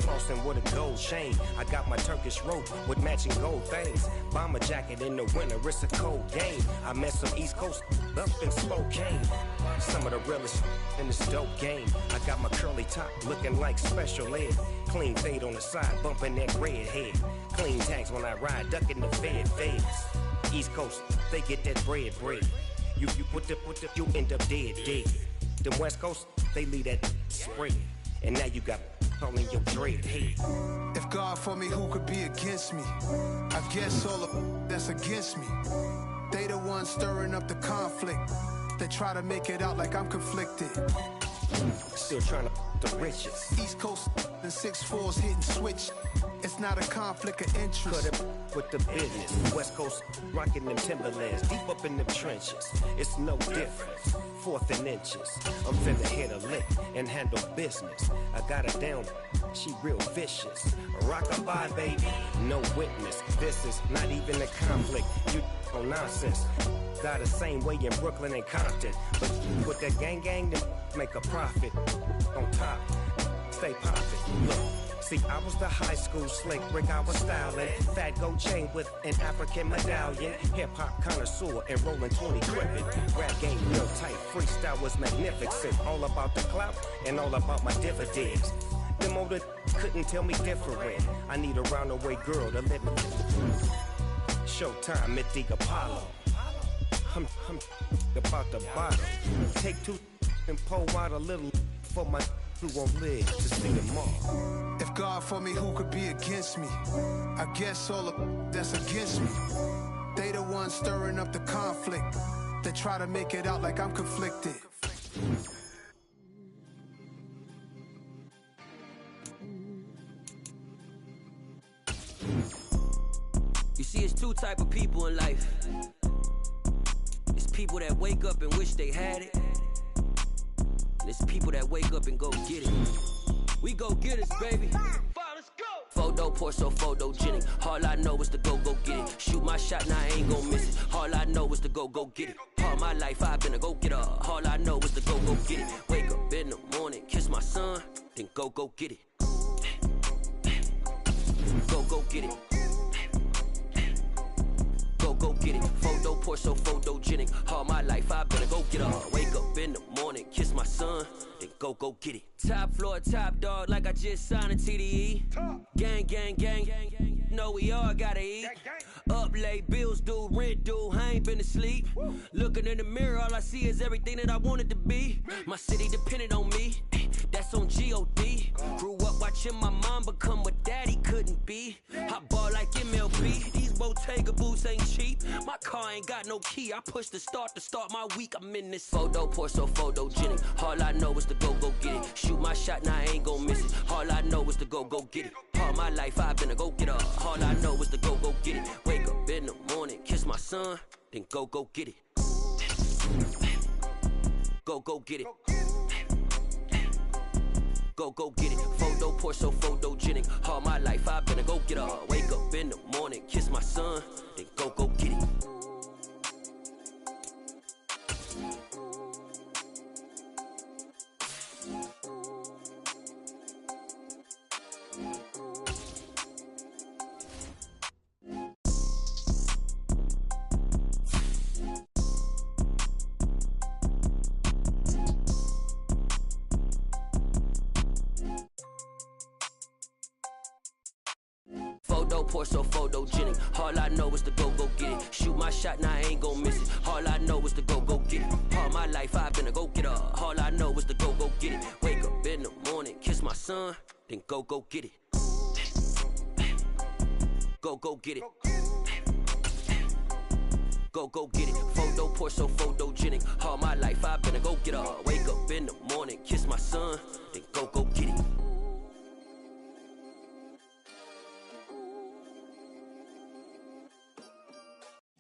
Flossing with a gold chain. I got my Turkish rope with matching gold things. Bomber jacket in the winter, it's a cold game. I met some East Coast up in Spokane. Some of the realest in this dope game. I got my curly top looking like special ed. Clean fade on the side, bumping that red head. Clean tags when I ride, ducking the feds. East Coast, they get that bread. You you end up dead. Then West Coast, they leave that spread. And now you got all in your dread head. If God for me, who could be against me? I guess all of that's against me. They the ones stirring up the conflict. They try to make it out like I'm conflicted. Still trying to the riches. East Coast, the 6'4s hitting switch. It's not a conflict of interest. Cut it with the business. West Coast rocking them Timberlands, deep up in them trenches. It's no difference. 4th and inches. I'm finna hit a lick and handle business. I got her down, she real vicious. Rock-a-bye, baby, no witness. This is not even a conflict. You on nonsense. Got the same way in Brooklyn and Compton. But with that gang, then make a profit. On top, stay poppin'. Look. See, I was the high school slick Rick, I was styling. Fat gold chain with an African medallion. Hip-hop connoisseur and rolling 20 gripping. Rap game real tight, freestyle was magnificent. All about the clout and all about my dividends. Them older couldn't tell me different. I need a roundaway girl to live with. Showtime at the Apollo. I'm about the bottom. Take 2 and pull out a little for my who won't live to see them all. If God for me, who could be against me? I guess all of that's against me. They the ones stirring up the conflict. They try to make it out like I'm conflicted. You see, it's 2 type of people in life. It's people that wake up and wish they had it. And it's people that wake up and go get it. We go get it, baby. Let's go. Photo pour so photogenic. All I know is to go get it. Shoot my shot, now I ain't gon' miss it. All I know is to go get it. All my life I've been a go-getter. All I know is to go get it. Wake up in the morning, kiss my son, then go get it. Go get it. Go get it. Photo pour so photogenic. All my life I've been a go-getter. Wake up in the morning, kiss my son, then go get it. Top floor, top dog, like I just signed a TDE. Gang. Know we all gotta eat. Up late, bills due, rent due, I ain't been asleep. Looking in the mirror, all I see is everything that I wanted to be. My city depended on me, that's on G.O.D. Grew up watching my mom become what daddy couldn't be. I ball like MLB, these Bottega boots ain't cheap. My car ain't got no key, I push the start to start my week. I'm in this photo pour so photogenic. All I know is to go get it. Shoot my shot, now I ain't gon' miss it. All I know is to go get it. All my life I've been a go-getter. All I know is to go get it. Wake up in the morning, kiss my son, then go get it. Go get it. Go get it. Photo pour so photogenic. All my life I've been a go-getter. Wake up in the morning, kiss my son, then go get it. Photo, Porsche, photogenic. All I know is to go get it. Shoot my shot, now I ain't gon' miss it. All I know is to go get it. All my life I've been a go-getter. All I know is to go get it. Wake up in the morning, kiss my son, then go get it. Go get it. Go get it. Photo, Porsche, photogenic. All my life I've been a go-getter. Wake up in the morning, kiss my son, then go get it.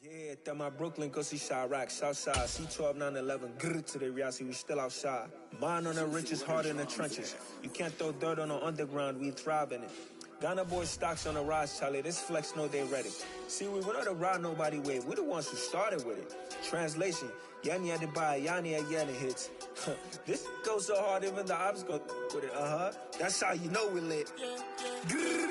Yeah, that my Brooklyn, go see Chirac, Southside, C12, 911, grrr to the Riasi, we still outside. Mine on the richest, hard in the trenches. You can't throw dirt on the underground, we thrive in it. Ghana boys stocks on the rise, Charlie, this flex know they ready. See, we not a ride nobody way, we the ones who started with it. Translation, Yanni had to buy, Yanni had Yanni hits. This goes so hard, even the ops go with it, That's how you know we lit. Grrr.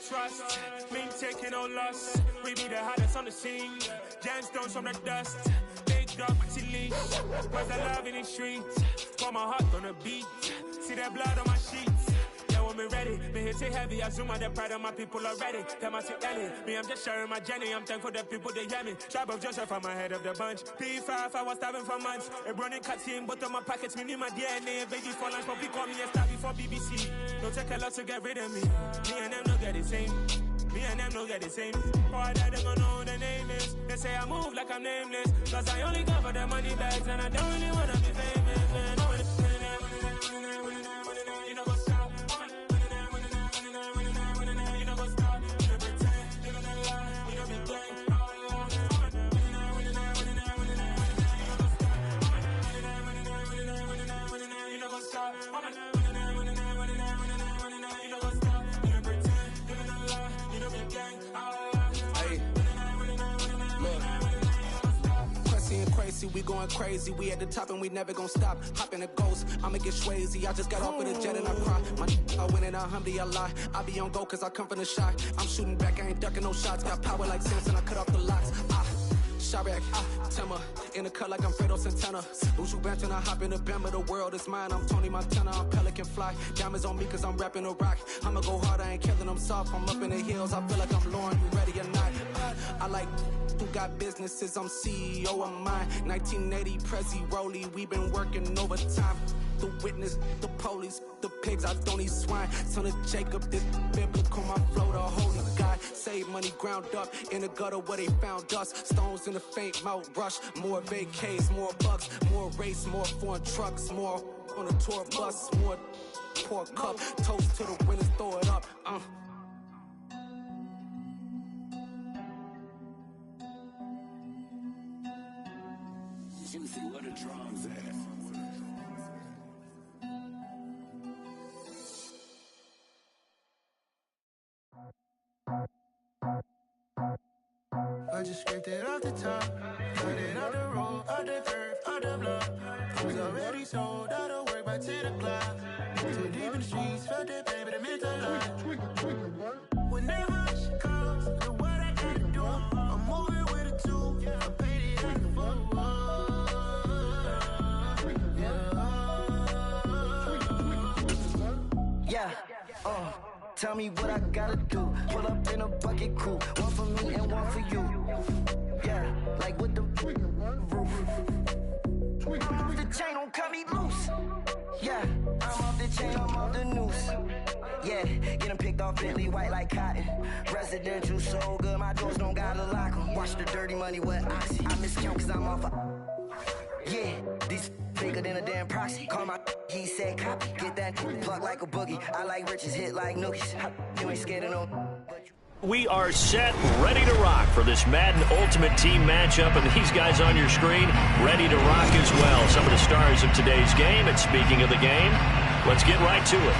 Trust, me taking no loss. We be the hottest on the scene. Gemstones from the dust. Big dog with your leash. Where's the love in the streets? Pour my heart on the beat. See that blood on my sheets. Yeah, when me ready, me hit it heavy. I zoom out the pride of my people already. Tell my Ellie, me I'm just sharing my journey. I'm thankful that people they hear me. Tribe of Joseph, I'm ahead of the bunch. P5, I was starving for months. A running cutscene, but on my pockets, me need my DNA. Baby for lunch, but we call me a star before BBC. Don't take a lot to get rid of me. Me and them don't get the same. Me and them don't get the same. Boy, that they gonna know who the name is. They say I move like I'm nameless. Cause I only come for the money bags and I don't really wanna be famous, man. You know what's up? You know what's up? You pretend, living a lie. You know be gang. You know what's up? We going crazy, we at the top and we never gonna stop. Hop in a ghost, I'ma get swayzy. I just got off with a jet and I cry. I win in a Humvee, I lie. I be on go cause I come from the shot. I'm shooting back, I ain't ducking no shots. Got power like Samson, I cut off the locks. Chirac, Timmer, in the cut like I'm Fredo Santana. Buju Banton, I hop in the Bama, the world is mine. I'm Tony Montana, I'm Pelican Fly. Diamonds on me cause I'm rapping a rock. I'ma go hard, I ain't killing them soft. I'm up in the hills, I feel like I'm Lauren, you ready or not? I like who got businesses, I'm CEO of mine. 1980 Prezi Rolly, we been working overtime. The witness, the police, the pigs, I don't eat swine. Son of Jacob, this biblical, my flow, the holy God. Save money ground up in the gutter where they found us. Stones in the faint mouth rush. More vacays, more bucks, more race, more foreign trucks, more on a tour bus, more pour cup. Toast to the winners, throw it up. Juicy, what a drums at. I just scraped it off the top, cut it off the road, off the curve, off the block. I was already sold, out of work by 10 o'clock. Too deep in the streets, felt that pain, but it meant a lot. Whenever she calls, know what I gotta do. I'm moving with a two, I'm painted like a fool. Yeah, tell me what I gotta do. Pull up in a bucket crew, one for me and one for you. Yeah, like with the roof. I'm off the chain, don't cut me loose. Yeah, I'm off the chain, I'm off the noose. Yeah, getting picked off Bentley white like cotton. Residential so good, my doors don't gotta lock 'em. Watch the dirty money with Oxy. I miscount cause I'm off yeah, these bigger than a damn proxy. Call my he said copy. Get that plug like a boogie. I like riches, hit like nookies. You ain't scared of no. We are set, ready to rock for this Madden Ultimate Team matchup, and these guys on your screen ready to rock as well. Some of the stars of today's game, and speaking of the game, let's get right to it.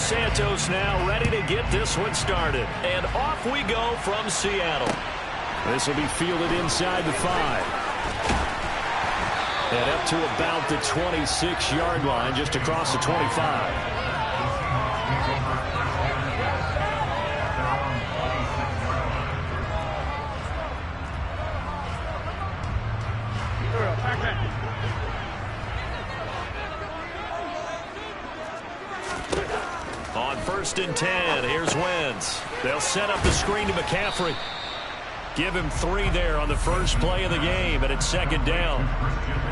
Santos now ready to get this one started. And off we go from Seattle. This will be fielded inside the 5. And up to about the 26-yard line, just across the 25. On 1st and 10, here's Wentz. They'll set up the screen to McCaffrey. Give him 3 there on the first play of the game, and it's 2nd down.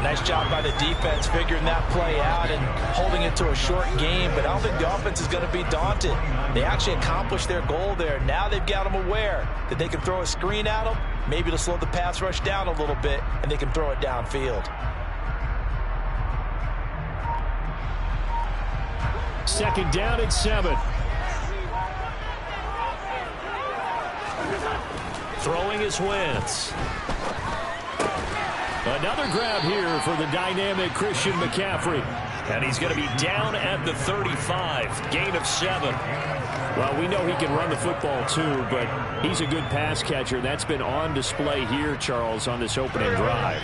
Nice job by the defense figuring that play out and holding it to a short game, but I don't think the offense is going to be daunted. They actually accomplished their goal there. Now they've got them aware that they can throw a screen at them, maybe to slow the pass rush down a little bit, and they can throw it downfield. 2nd down and 7. Throwing is Wentz. Another grab here for the dynamic Christian McCaffrey. And he's going to be down at the 35. Gain of 7. Well, we know he can run the football too, but he's a good pass catcher. That's been on display here, Charles, on this opening drive.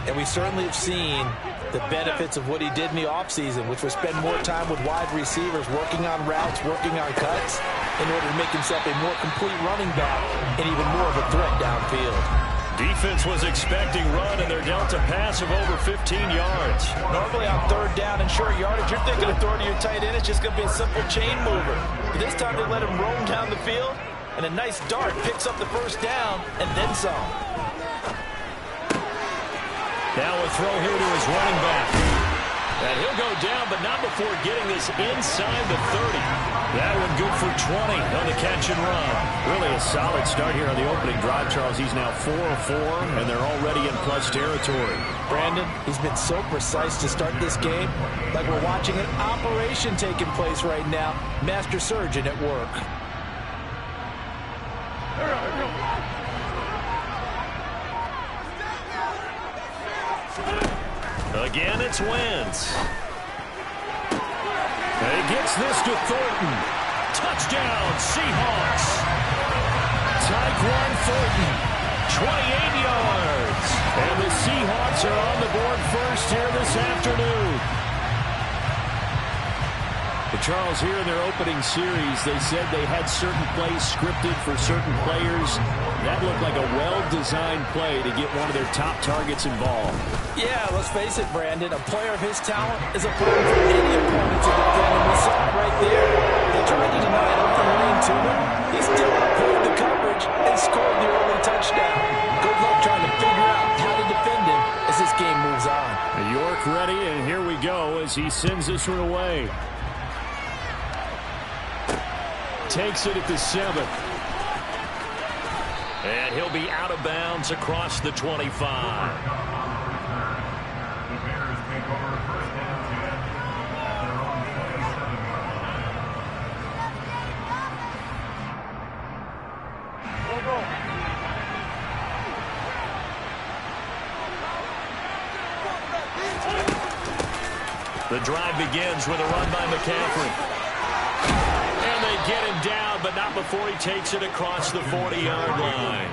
And we certainly have seen the benefits of what he did in the offseason, which was spend more time with wide receivers, working on routes, working on cuts, in order to make himself a more complete running back and even more of a threat downfield. Defense was expecting run, and they're dealt a pass of over 15 yards. Normally on 3rd down and short yardage, you're thinking of throwing to your tight end. It's just going to be a simple chain mover. But this time they let him roam down the field, and a nice dart picks up the 1st down and then some. Now a throw here to his running back. And he'll go down, but not before getting this inside the 30. That one good for 20 on the catch and run. Really a solid start here on the opening drive, Charles. He's now 4 of 4, and they're already in plus territory. Brandon, he's been so precise to start this game, like we're watching an operation taking place right now. Master surgeon at work. Again, it's Wentz. He gets this to Thornton. Touchdown, Seahawks. Tyquan Thornton, 28 yards. And the Seahawks are on the board first here this afternoon. But Charles, here in their opening series, they said they had certain plays scripted for certain players. That looked like a well-designed play to get one of their top targets involved. Yeah, let's face it, Brandon. A player of his talent is a problem for any opponent to defend, and we saw it right there. They tried to deny an open lane to him. He still outplayed the coverage and scored the early touchdown. Good luck trying to figure out how to defend him as this game moves on. York ready, and here we go as he sends this one away. Takes it at the 7. And he'll be out of bounds across the 25. The drive begins with a run by McCaffrey. Get him down, but not before he takes it across the 40-yard line.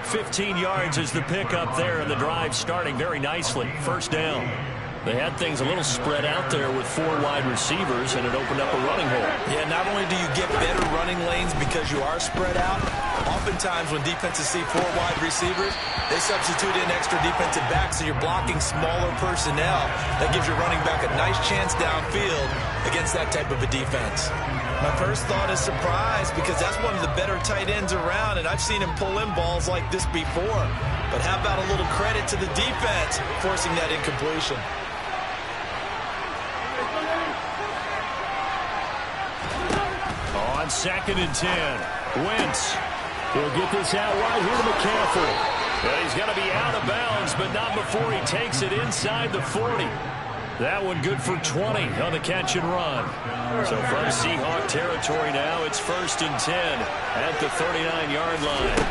15 yards is the pickup there, and the drive starting very nicely. 1st down. They had things a little spread out there with 4 wide receivers, and it opened up a running hole. Yeah, not only do you get better running lanes because you are spread out, oftentimes when defenses see 4 wide receivers, they substitute in extra defensive backs, so you're blocking smaller personnel. That gives your running back a nice chance downfield against that type of a defense. My first thought is surprise, because that's one of the better tight ends around, and I've seen him pull in balls like this before. But how about a little credit to the defense forcing that incompletion? On 2nd and 10, Wentz. He'll get this out wide here to McCaffrey. And he's going to be out of bounds, but not before he takes it inside the 40. That one good for 20 on the catch and run. So from Seahawk territory now, it's 1st and 10 at the 39-yard line.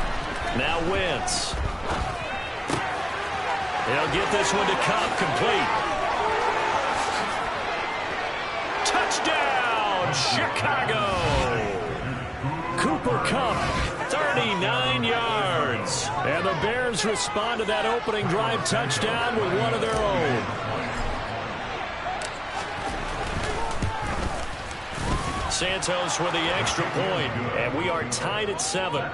Now Wentz. He'll get this one to Kupp, complete. Touchdown, Chicago. Cooper Kupp, 39 yards. And the Bears respond to that opening drive touchdown with one of their own. Santos with the extra point, and we are tied at 7.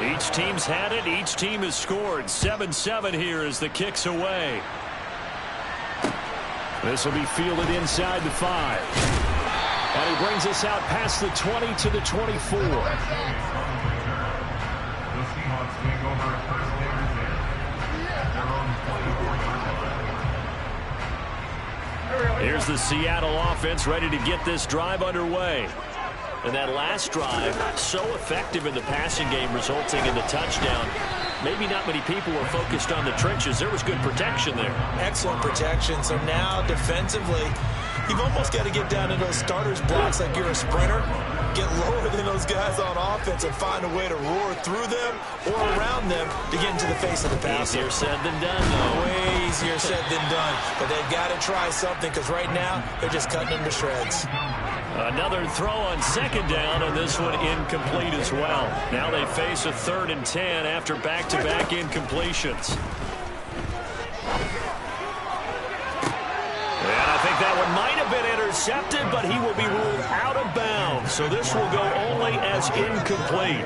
Each team's had it. Each team has scored. 7-7 here as the kick's away. This will be fielded inside the 5. And he brings us out past the 20 to the 24. Here's the Seattle offense ready to get this drive underway. And that last drive, so effective in the passing game, resulting in the touchdown. Maybe not many people were focused on the trenches. There was good protection there. Excellent protection. So now, defensively, you've almost got to get down to those starters blocks like you're a sprinter. Get lower than those guys on offense and find a way to roar through them or around them to get into the face of the passer. Easier said than done, though. Way easier said than done. But they've got to try something because right now, they're just cutting them to shreds. Another throw on second down, and this one incomplete as well. Now they face a 3rd and 10 after back-to-back incompletions. And I think that one might have been intercepted, but he will be ruled out of bounds. So this will go only as incomplete.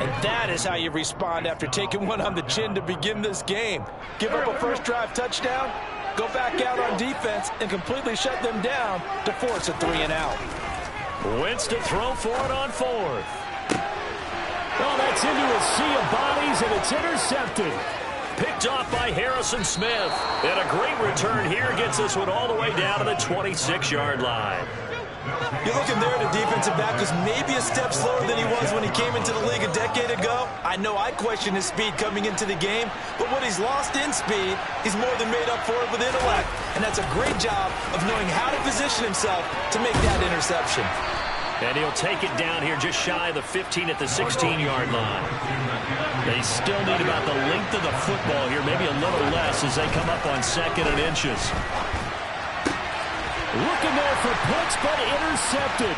And that is how you respond after taking one on the chin to begin this game. Give up a first drive touchdown, go back out on defense, and completely shut them down to force a 3-and-out. Wentz to throw for it on 4th. Well, that's into a sea of bodies, and it's intercepted. Picked off by Harrison Smith. And a great return here gets this one all the way down to the 26-yard line. You're looking there at a defensive back who's maybe a step slower than he was when he came into the league a decade ago. I know I questioned his speed coming into the game, but what he's lost in speed, he's more than made up for it with intellect. And that's a great job of knowing how to position himself to make that interception. And he'll take it down here just shy of the 15 at the 16-yard line. They still need about the length of the football here, maybe a little less as they come up on 2nd and inches. Looking there for Pitts, but intercepted.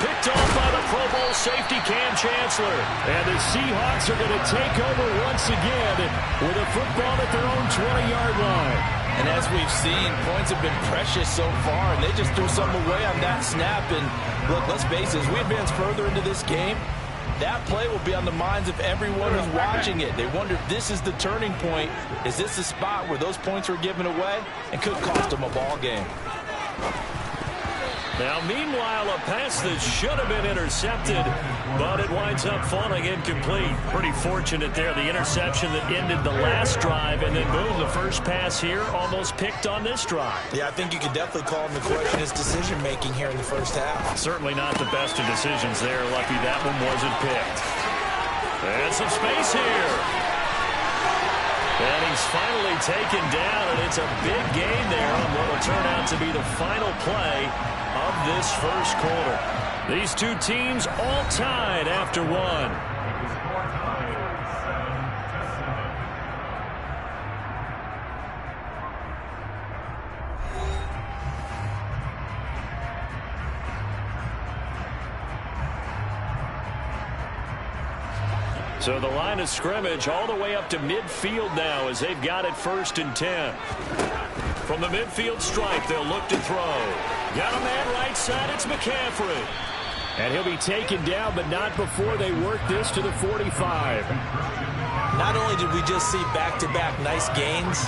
Picked off by the Pro Bowl safety Cam Chancellor. And the Seahawks are going to take over once again with a football at their own 20-yard line. And as we've seen, points have been precious so far, and they just threw some away on that snap. And look, let's face it, as we advance further into this game, that play will be on the minds of everyone who's watching it. They wonder if this is the turning point. Is this the spot where those points were given away and could cost them a ball game? Now, meanwhile, a pass that should have been intercepted, but it winds up falling incomplete. Pretty fortunate there, the interception that ended the last drive, and then boom, the first pass here almost picked on this drive. Yeah, I think you could definitely call him to question his decision-making here in the first half. Certainly not the best of decisions there. Lucky that one wasn't picked. And some space here. And he's finally taken down, and it's a big gain there on what will turn out to be the final play of this first quarter. These two teams all tied after one. So the line of scrimmage all the way up to midfield now as they've got it 1st and 10. From the midfield stripe, they'll look to throw. Got a man right side, it's McCaffrey. And he'll be taken down, but not before they work this to the 45. Not only did we just see back-to-back nice gains,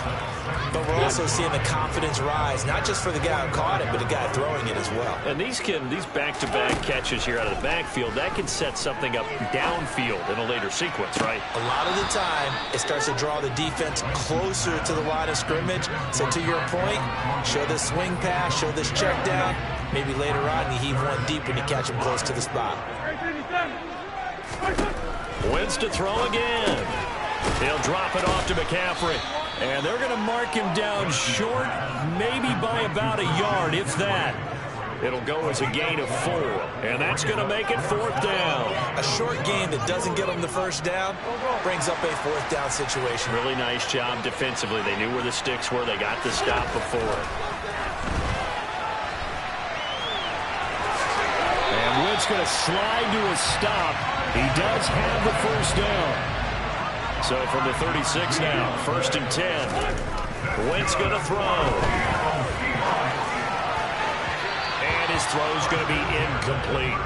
but we're also seeing the confidence rise, not just for the guy who caught it, but the guy throwing it as well. And these back-to-back catches here out of the backfield, that can set something up downfield in a later sequence, right? A lot of the time, it starts to draw the defense closer to the line of scrimmage. So to your point, show this swing pass, show this check down. Maybe later on, you heave one deep when you catch him close to the spot. Wentz to throw again. He'll drop it off to McCaffrey. And they're going to mark him down short, maybe by about a yard, if that. It'll go as a gain of 4, and that's going to make it 4th down. A short gain that doesn't get them the first down brings up a 4th down situation. Really nice job defensively. They knew where the sticks were. They got the stop before it. And Wentz going to slide to a stop. He does have the first down. So from the 36 now, 1st and 10. Wentz going to throw. His throw's going to be incomplete.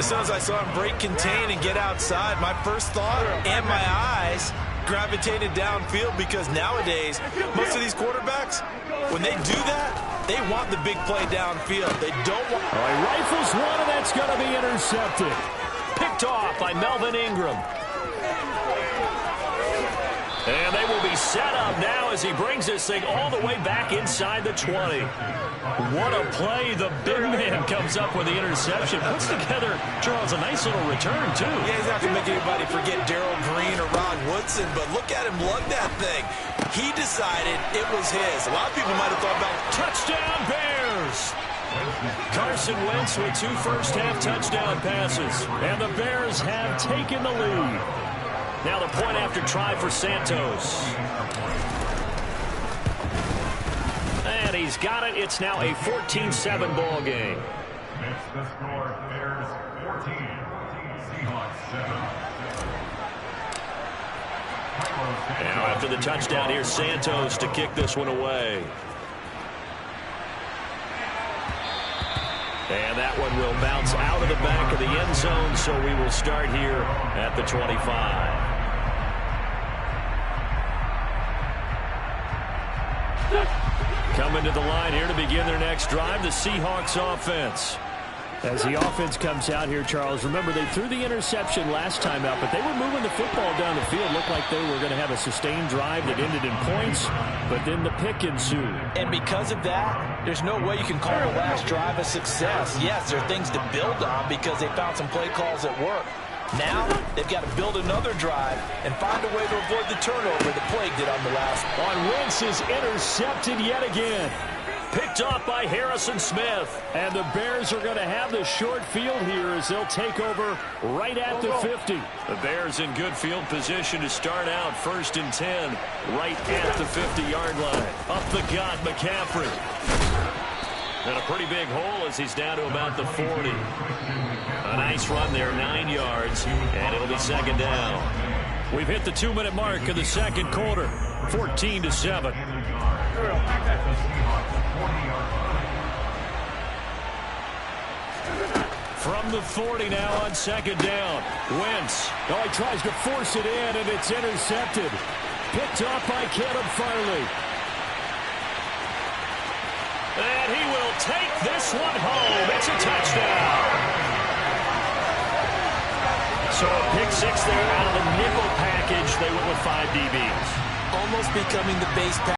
As soon as I saw him break contain and get outside, my first thought and my eyes gravitated downfield, because nowadays, most of these quarterbacks, when they do that, they want the big play downfield. They don't want... All right, rifles one, and that's going to be intercepted. Picked off by Melvin Ingram. And they will be set up now as he brings this thing all the way back inside the 20. What a play. The big man comes up with the interception. Puts together, Charles, a nice little return, too. Yeah, he's not going to make anybody forget Darrell Green or Rod Woodson, but look at him lug that thing. He decided it was his. A lot of people might have thought about touchdown Bears. Carson Wentz with 2 first-half touchdown passes. And the Bears have taken the lead. Now the point after try for Santos. And he's got it. It's now a 14-7 ball game. It's the score. Bears 14, Seahawks 7. Now after the touchdown, here's Santos to kick this one away. And that one will bounce out of the back of the end zone, so we will start here at the 25. Coming to the line here to begin their next drive, the Seahawks offense. As the offense comes out here, Charles, remember they threw the interception last time out, but they were moving the football down the field. Looked like they were going to have a sustained drive that ended in points, but then the pick ensued. And because of that, there's no way you can call the last drive a success. Yes, there are things to build on because they found some play calls that work. Now, they've got to build another drive and find a way to avoid the turnover that plagued it on the last. On Wentz is intercepted yet again. Picked off by Harrison Smith. And the Bears are going to have the short field here as they'll take over right at the 50. The Bears in good field position to start out 1st and 10 right at the 50-yard line. Up the gut, McCaffrey. And a pretty big hole as he's down to about the 40. A nice run there, 9 yards, and it'll be 2nd down. We've hit the 2-minute mark of the second quarter, 14-7. From the 40 now on 2nd down. Wentz. Oh, he tries to force it in, and it's intercepted. Picked off by Caleb Farley. And he will take this one home. It's a touchdown. So a pick 6 there out of the nickel package. They went with 5 DBs. Almost becoming the base package.